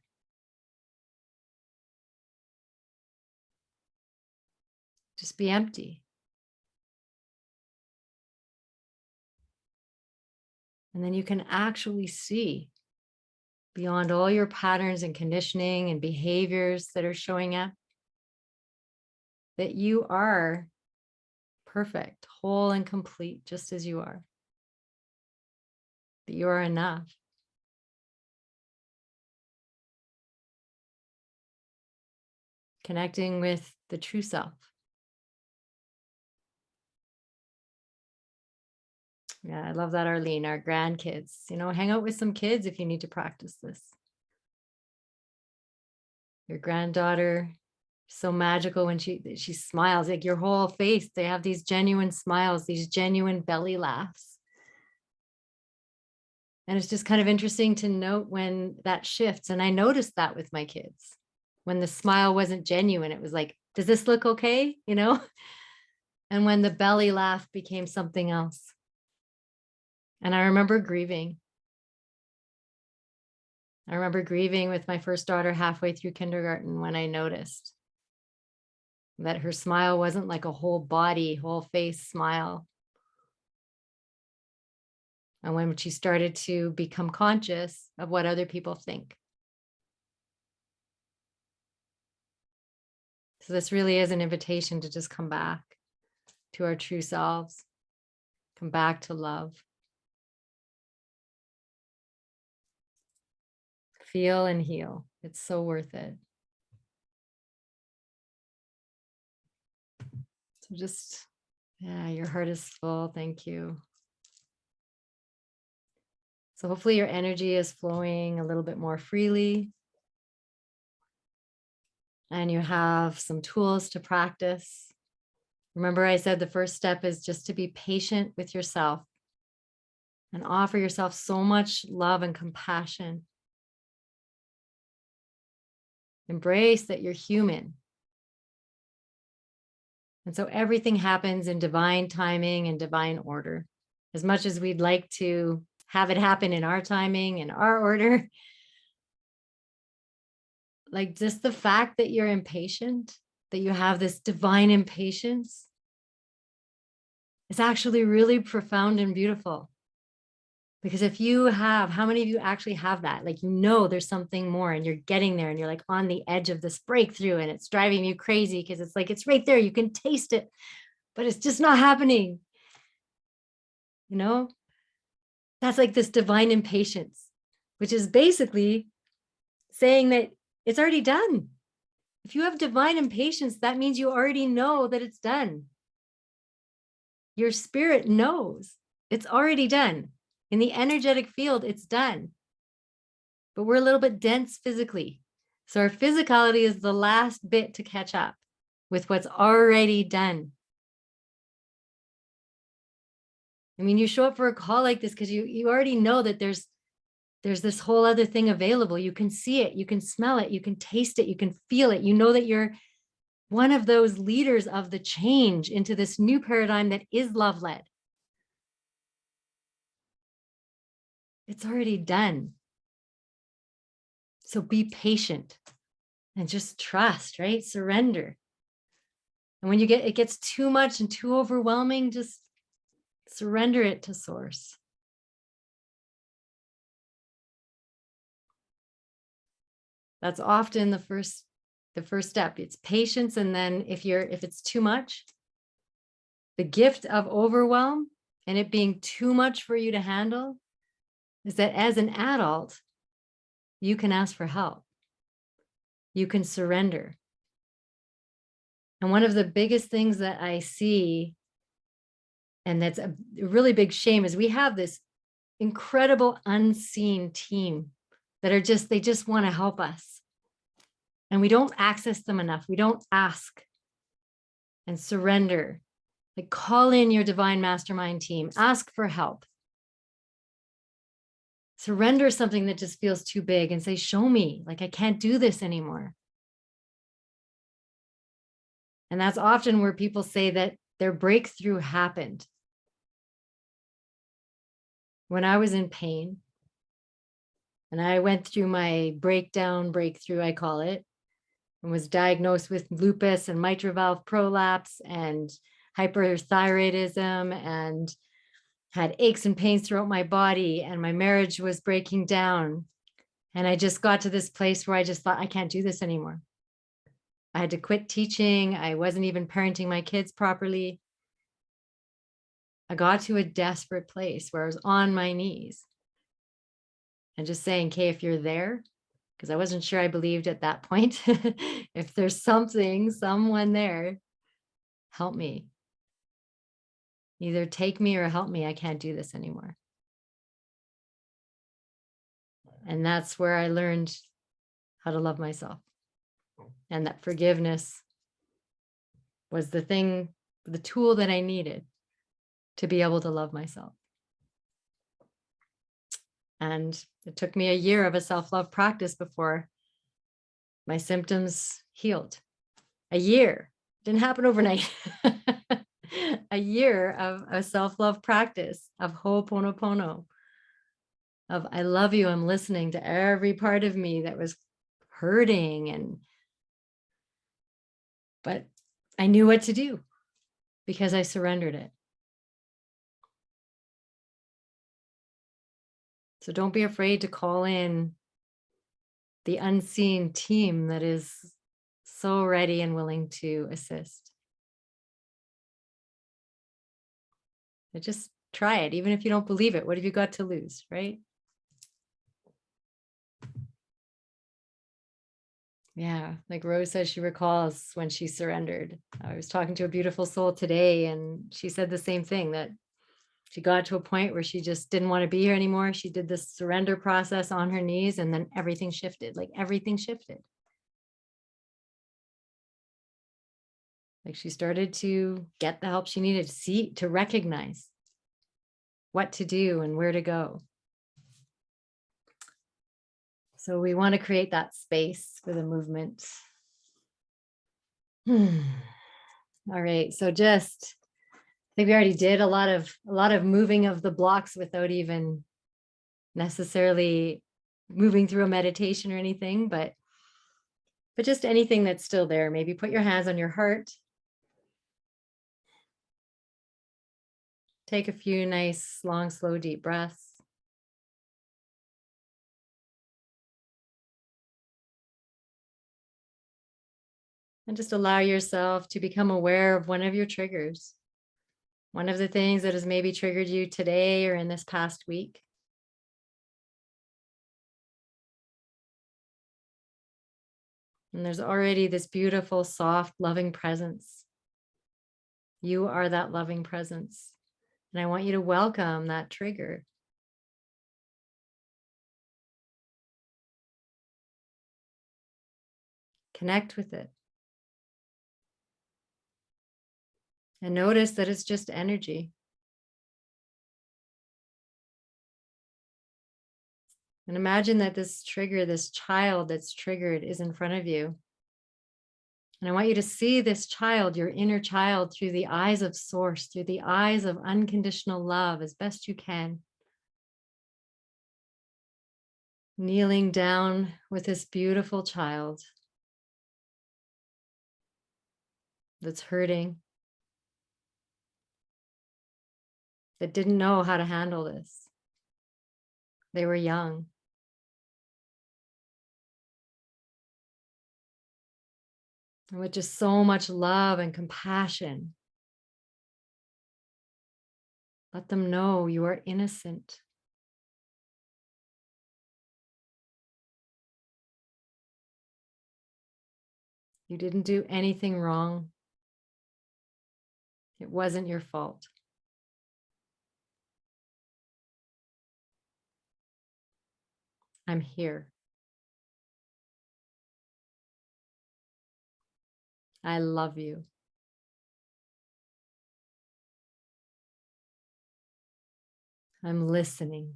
Just be empty. And then you can actually see beyond all your patterns and conditioning and behaviors that are showing up, that you are perfect, whole and complete, just as you are. That you are enough. Connecting with the true self. Yeah, I love that, Arlene. Our grandkids, hang out with some kids if you need to practice this. Your granddaughter, so magical when she smiles, like your whole face, they have these genuine smiles, these genuine belly laughs. And it's just kind of interesting to note when that shifts. And I noticed that with my kids. When the smile wasn't genuine, it was like, does this look okay? You know? And when the belly laugh became something else. And I remember grieving. I remember grieving with my first daughter halfway through kindergarten when I noticed that her smile wasn't like a whole body, whole face smile. And when she started to become conscious of what other people think. So this really is an invitation to just come back to our true selves, come back to love. Feel and heal. It's so worth it. So just, yeah, your heart is full. Thank you. So hopefully your energy is flowing a little bit more freely. And you have some tools to practice. Remember, I said the first step is just to be patient with yourself and offer yourself so much love and compassion. Embrace that you're human. And so everything happens in divine timing and divine order. As much as we'd like to have it happen in our timing and our order, like just the fact that you're impatient, that you have this divine impatience, is actually really profound and beautiful. Because if you have, how many of you actually have that? Like, you know, there's something more and you're getting there and you're like on the edge of this breakthrough and it's driving you crazy because it's like, it's right there. You can taste it, but it's just not happening. You know, that's like this divine impatience, which is basically saying that it's already done. If you have divine impatience, that means you already know that it's done. Your spirit knows it's already done. In the energetic field, it's done. But we're a little bit dense physically. So our physicality is the last bit to catch up with what's already done. I mean, you show up for a call like this because you already know that there's this whole other thing available. You can see it, you can smell it, you can taste it, you can feel it. You know that you're one of those leaders of the change into this new paradigm that is love-led. It's already done. So be patient and just trust, right? Surrender. And when it gets too much and too overwhelming, just surrender it to source. That's often the first step. It's patience. And then if it's too much, the gift of overwhelm and it being too much for you to handle is that as an adult, you can ask for help. You can surrender. And one of the biggest things that I see, and that's a really big shame, is we have this incredible unseen team that they just want to help us. And we don't access them enough. We don't ask and surrender. Like, call in your divine mastermind team, ask for help. Surrender something that just feels too big and say, show me, like, I can't do this anymore. And that's often where people say that their breakthrough happened. When I was in pain and I went through my breakthrough, I call it, and was diagnosed with lupus and mitral valve prolapse and hyperthyroidism and had aches and pains throughout my body, and my marriage was breaking down. And I just got to this place where I just thought, I can't do this anymore. I had to quit teaching. I wasn't even parenting my kids properly. I got to a desperate place where I was on my knees and just saying, okay, if you're there, because I wasn't sure I believed at that point, if there's someone there, help me. Either take me or help me. I can't do this anymore. And that's where I learned how to love myself. And that forgiveness was the tool that I needed to be able to love myself. And it took me a year of a self-love practice before my symptoms healed. A year. Didn't happen overnight. A year of a self-love practice of Ho'oponopono, of I love you, I'm listening to every part of me that was hurting, but I knew what to do because I surrendered it. So don't be afraid to call in the unseen team that is so ready and willing to assist. But just try it. Even if you don't believe it, what have you got to lose, right? Yeah, like Rose says, she recalls when she surrendered. I was talking to a beautiful soul today, and she said the same thing, that she got to a point where she just didn't want to be here anymore. She did this surrender process on her knees, and then everything shifted, like everything shifted. Like she started to get the help she needed to see, to recognize what to do and where to go. So we want to create that space for the movement. All right. So just, I think we already did a lot of moving of the blocks without even necessarily moving through a meditation or anything, but just anything that's still there. Maybe put your hands on your heart. Take a few nice, long, slow, deep breaths. And just allow yourself to become aware of one of your triggers. One of the things that has maybe triggered you today or in this past week. And there's already this beautiful, soft, loving presence. You are that loving presence. And I want you to welcome that trigger. Connect with it. And notice that it's just energy. And imagine that this trigger, this child that's triggered, is in front of you. And I want you to see this child, your inner child, through the eyes of Source, through the eyes of unconditional love as best you can. Kneeling down with this beautiful child that's hurting, that didn't know how to handle this. They were young. And with just so much love and compassion, let them know you are innocent. You didn't do anything wrong. It wasn't your fault. I'm here. I love you. I'm listening.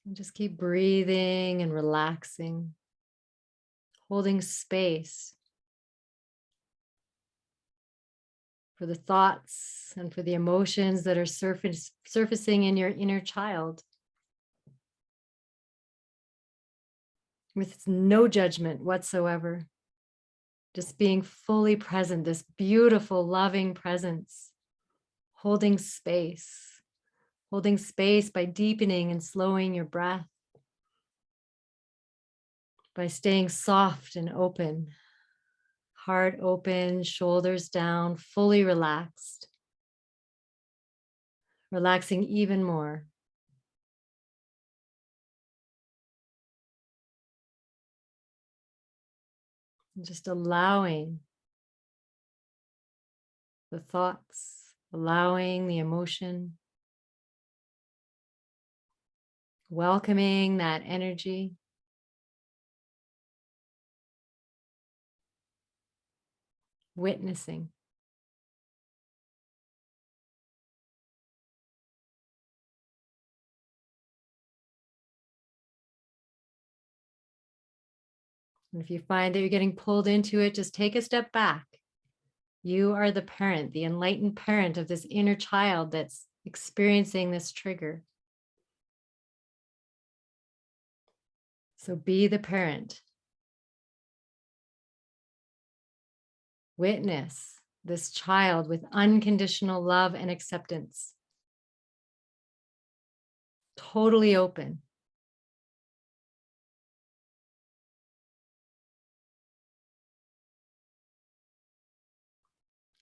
And just keep breathing and relaxing, holding space for the thoughts and for the emotions that are surfacing in your inner child, with no judgment whatsoever. Just being fully present, this beautiful, loving presence, holding space by deepening and slowing your breath, by staying soft and open, heart open, shoulders down, fully relaxed, relaxing even more. And just allowing the thoughts, allowing the emotion, welcoming that energy. Witnessing. And if you find that you're getting pulled into it, just take a step back. You are the parent, the enlightened parent of this inner child that's experiencing this trigger. So be the parent. Witness this child with unconditional love and acceptance. Totally open.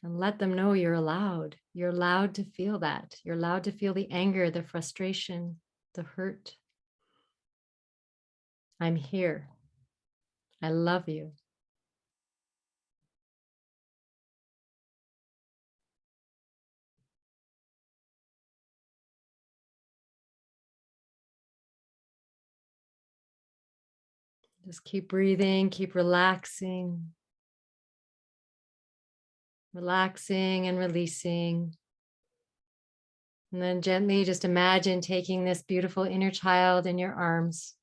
And let them know you're allowed. You're allowed to feel that. You're allowed to feel the anger, the frustration, the hurt. I'm here. I love you. Just keep breathing, keep relaxing. Relaxing and releasing. And then gently just imagine taking this beautiful inner child in your arms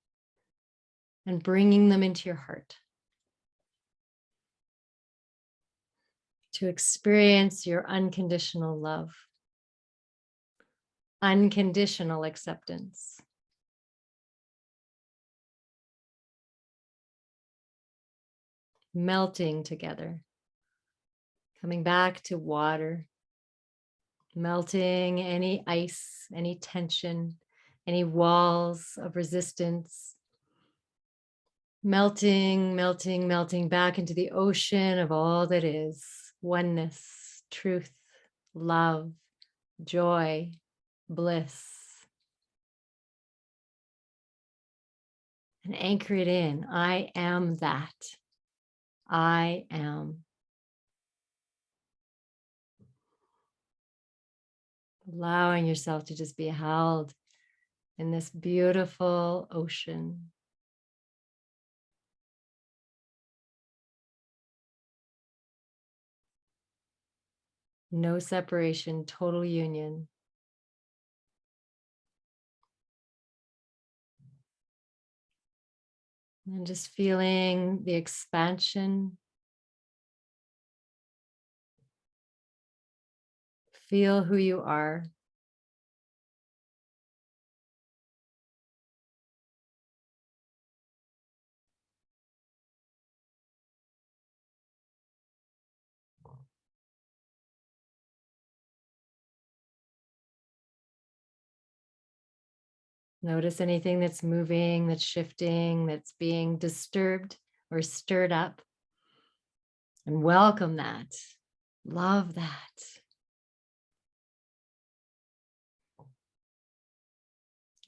and bringing them into your heart to experience your unconditional love, unconditional acceptance. Melting together, coming back to water, melting any ice, any tension, any walls of resistance. Melting, melting, melting back into the ocean of all that is oneness, truth, love, joy, bliss. And anchor it in. I am that. I am. Allowing yourself to just be held in this beautiful ocean. No separation, total union. And just feeling the expansion. Feel who you are. Notice anything that's moving, that's shifting, that's being disturbed or stirred up. And welcome that. Love that.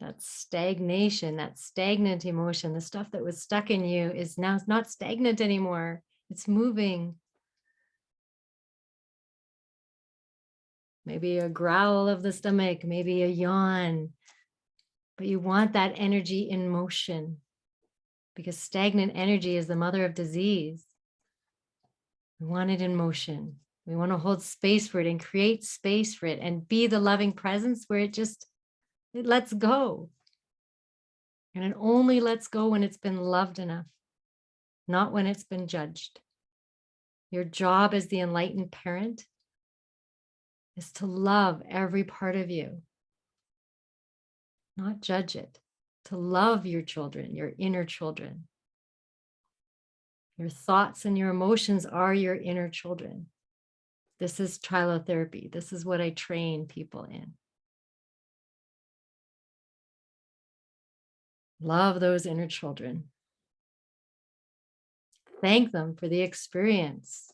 That stagnation, that stagnant emotion, the stuff that was stuck in you is now not stagnant anymore. It's moving. Maybe a growl of the stomach, maybe a yawn. But you want that energy in motion because stagnant energy is the mother of disease. We want it in motion. We want to hold space for it and create space for it and be the loving presence where it lets go. And it only lets go when it's been loved enough, not when it's been judged. Your job as the enlightened parent is to love every part of you, not judge it, to love your children, your inner children. Your thoughts and your emotions are your inner children. This is trilotherapy. This is what I train people in. Love those inner children. Thank them for the experience.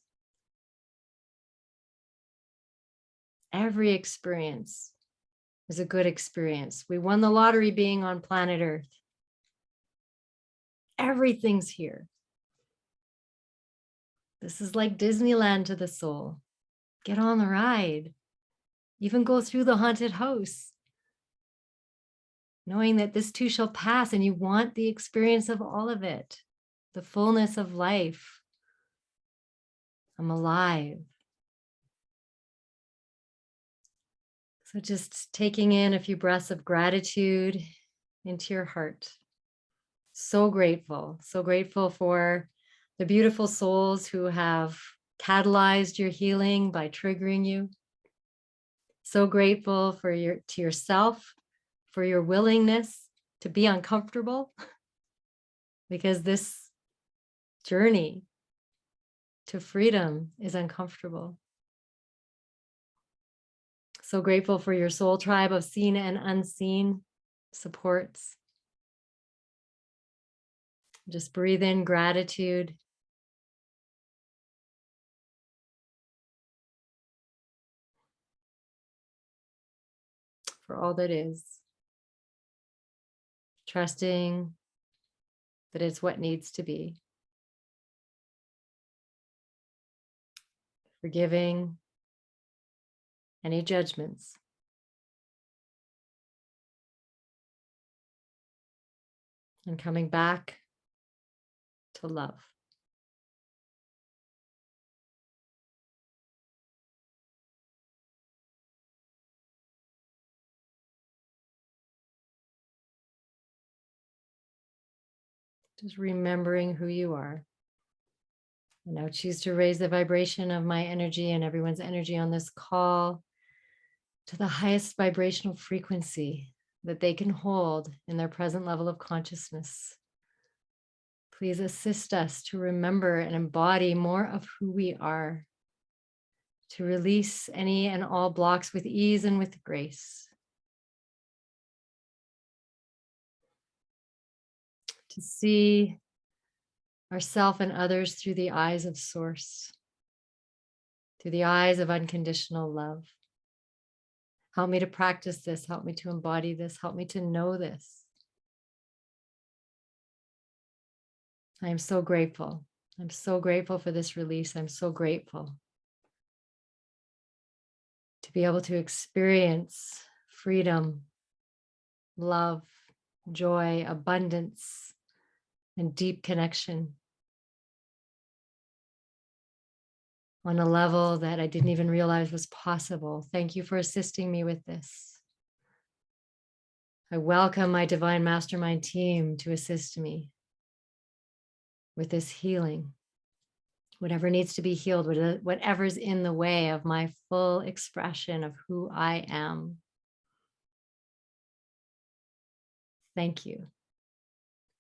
Every experience is a good experience. We won the lottery being on planet Earth. Everything's here. This is like Disneyland to the soul. Get on the ride. Even go through the haunted house, knowing that this too shall pass, and you want the experience of all of it, the fullness of life. I'm alive. So just taking in a few breaths of gratitude into your heart. So grateful for the beautiful souls who have catalyzed your healing by triggering you. So grateful to yourself for your willingness to be uncomfortable, because this journey to freedom is uncomfortable. So grateful for your soul tribe of seen and unseen supports. Just breathe in gratitude. For all that is. Trusting that it's what needs to be. Forgiving any judgments. And coming back to love. Just remembering who you are. And now choose to raise the vibration of my energy and everyone's energy on this call to the highest vibrational frequency that they can hold in their present level of consciousness. Please assist us to remember and embody more of who we are, to release any and all blocks with ease and with grace, to see ourselves and others through the eyes of Source, through the eyes of unconditional love. Help me to practice this. Help me to embody this. Help me to know this. I am so grateful. I'm so grateful for this release. I'm so grateful to be able to experience freedom, love, joy, abundance, and deep connection on a level that I didn't even realize was possible. Thank you for assisting me with this. I welcome my Divine Mastermind team to assist me with this healing. Whatever needs to be healed, whatever's in the way of my full expression of who I am. Thank you.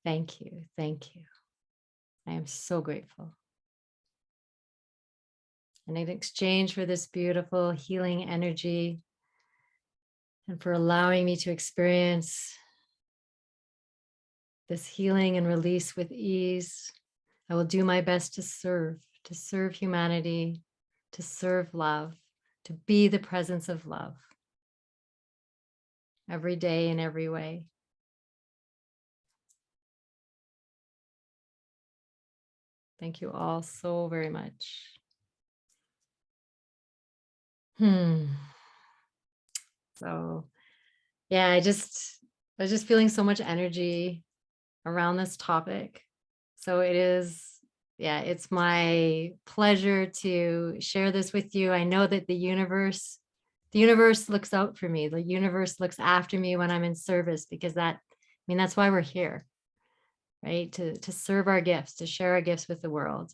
Thank you. Thank you. I am so grateful. And in exchange for this beautiful healing energy and for allowing me to experience this healing and release with ease, I will do my best to serve humanity, to serve love, to be the presence of love every day in every way. Thank you all so very much. So yeah, I was just feeling so much energy around this topic. So it's my pleasure to share this with you. I know that the universe looks out for me. The universe looks after me when I'm in service, because that's why we're here, right? To serve our gifts, to share our gifts with the world.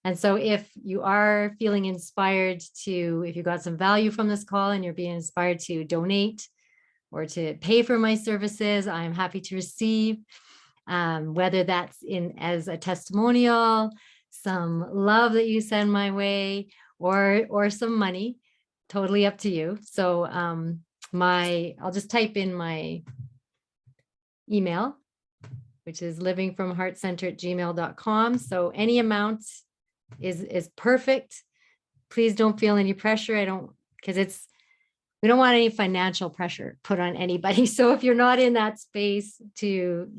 And so if you are feeling inspired if you got some value from this call and you're being inspired to donate or to pay for my services, I'm happy to receive, whether that's as a testimonial, some love that you send my way, or some money, totally up to you. So I'll just type in my email, which is livingfromheartcenter@gmail.com. So any amount is perfect. Please don't feel any pressure. We don't want any financial pressure put on anybody. So if you're not in that space to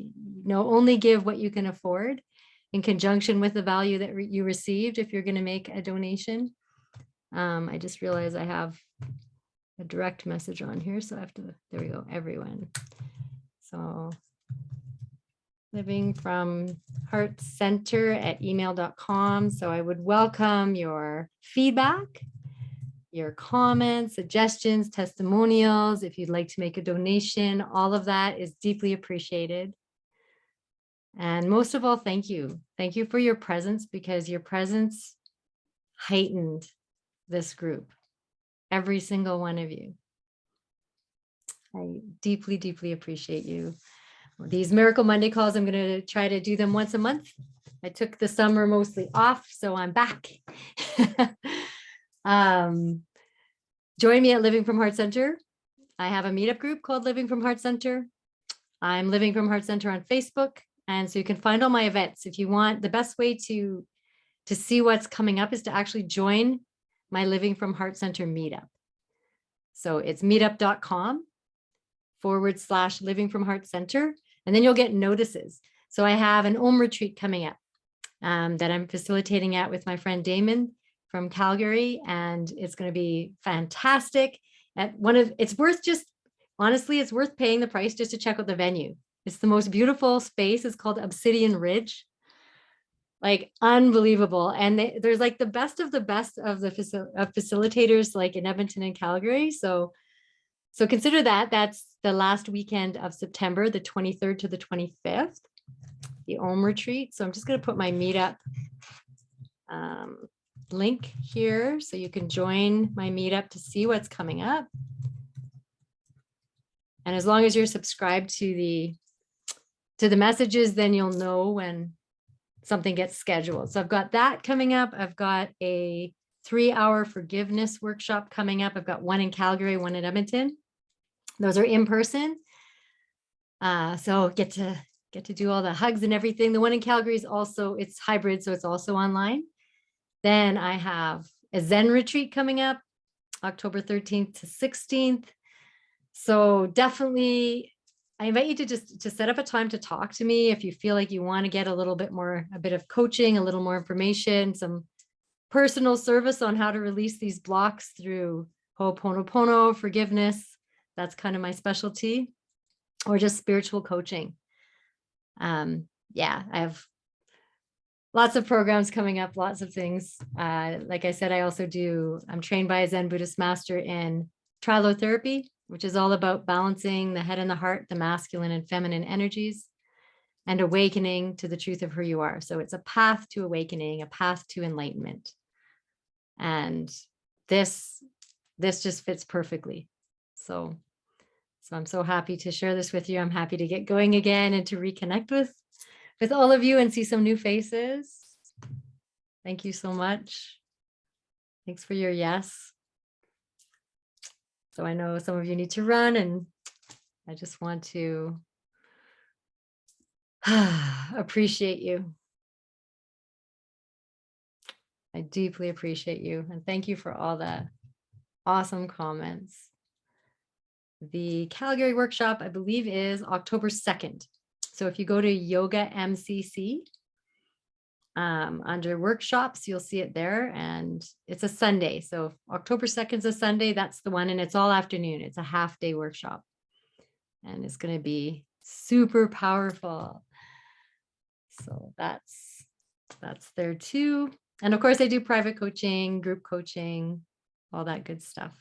only give what you can afford in conjunction with the value that you received, if you're going to make a donation. I just realized I have a direct message on here. So there we go, everyone. So livingfromheartcenter@gmail.com. So I would welcome your feedback, your comments, suggestions, testimonials. If you'd like to make a donation, all of that is deeply appreciated. And most of all, thank you. Thank you for your presence, because your presence heightened this group, every single one of you. I deeply, deeply appreciate you. These Miracle Monday calls, I'm going to try to do them once a month. I took the summer mostly off, so I'm back. Join me at Living from Heart Center. I have a meetup group called Living from Heart Center. I'm Living from Heart Center on Facebook. And so you can find all my events. If you want, the best way to see what's coming up is to actually join my Living from Heart Center meetup. So it's meetup.com/Living from Heart Center. And then you'll get notices. So I have an Om retreat coming up that I'm facilitating at with my friend Damon from Calgary. And it's going to be fantastic. It's worth it's worth paying the price just to check out the venue. It's the most beautiful space. It's called Obsidian Ridge. Like unbelievable. And there's like the best of the facilitators like in Edmonton and Calgary. So consider that. That's the last weekend of September, the 23rd to the 25th, the Om retreat. So I'm just going to put my meetup link here so you can join my meetup to see what's coming up. And as long as you're subscribed to the messages, then you'll know when something gets scheduled. So I've got that coming up. I've got a 3-hour forgiveness workshop coming up. I've got one in Calgary, one in Edmonton. Those are in person. So get to do all the hugs and everything. The one in Calgary is also, it's hybrid, so it's also online. Then I have a Zen retreat coming up, October 13th to 16th. So definitely, I invite you to set up a time to talk to me if you feel like you want to get a bit of coaching, a little more information, some personal service on how to release these blocks through Ho'oponopono, forgiveness. That's kind of my specialty, or just spiritual coaching. Yeah, I have lots of programs coming up, lots of things. Like I said, I'm trained by a Zen Buddhist master in trilotherapy, which is all about balancing the head and the heart, the masculine and feminine energies, and awakening to the truth of who you are. So it's a path to awakening, a path to enlightenment. And this just fits perfectly. So I'm so happy to share this with you. I'm happy to get going again and to reconnect with all of you and see some new faces. Thank you so much. Thanks for your yes. So I know some of you need to run, and I just want to appreciate you. I deeply appreciate you. And thank you for all the awesome comments. The Calgary workshop, I believe, is October 2nd. So if you go to Yoga MCC, under workshops, you'll see it there, and it's a Sunday. So October 2nd is a Sunday. That's the one, and it's all afternoon. It's a half-day workshop, and it's going to be super powerful. So that's there too. And of course, I do private coaching, group coaching, all that good stuff.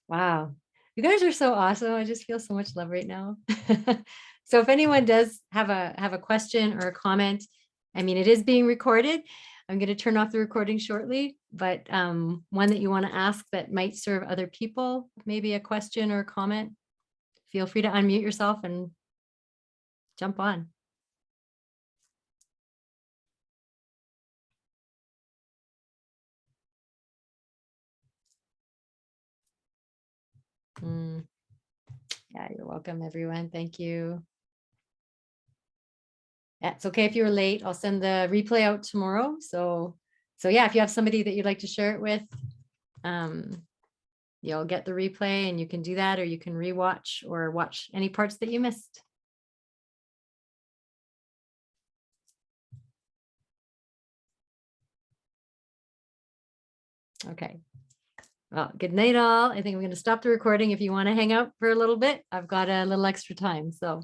Wow. You guys are so awesome. I just feel so much love right now. So if anyone does have a question or a comment, I mean, it is being recorded. I'm going to turn off the recording shortly, but one that you want to ask that might serve other people, maybe a question or a comment, feel free to unmute yourself and jump on. Yeah, you're welcome, everyone. Thank you. Yeah, it's okay if you were late. I'll send the replay out tomorrow. So yeah, if you have somebody that you'd like to share it with, you'll get the replay, and you can do that, or you can rewatch or watch any parts that you missed. Okay. Well, good night all. I think I'm going to stop the recording. If you want to hang out for a little bit, I've got a little extra time. So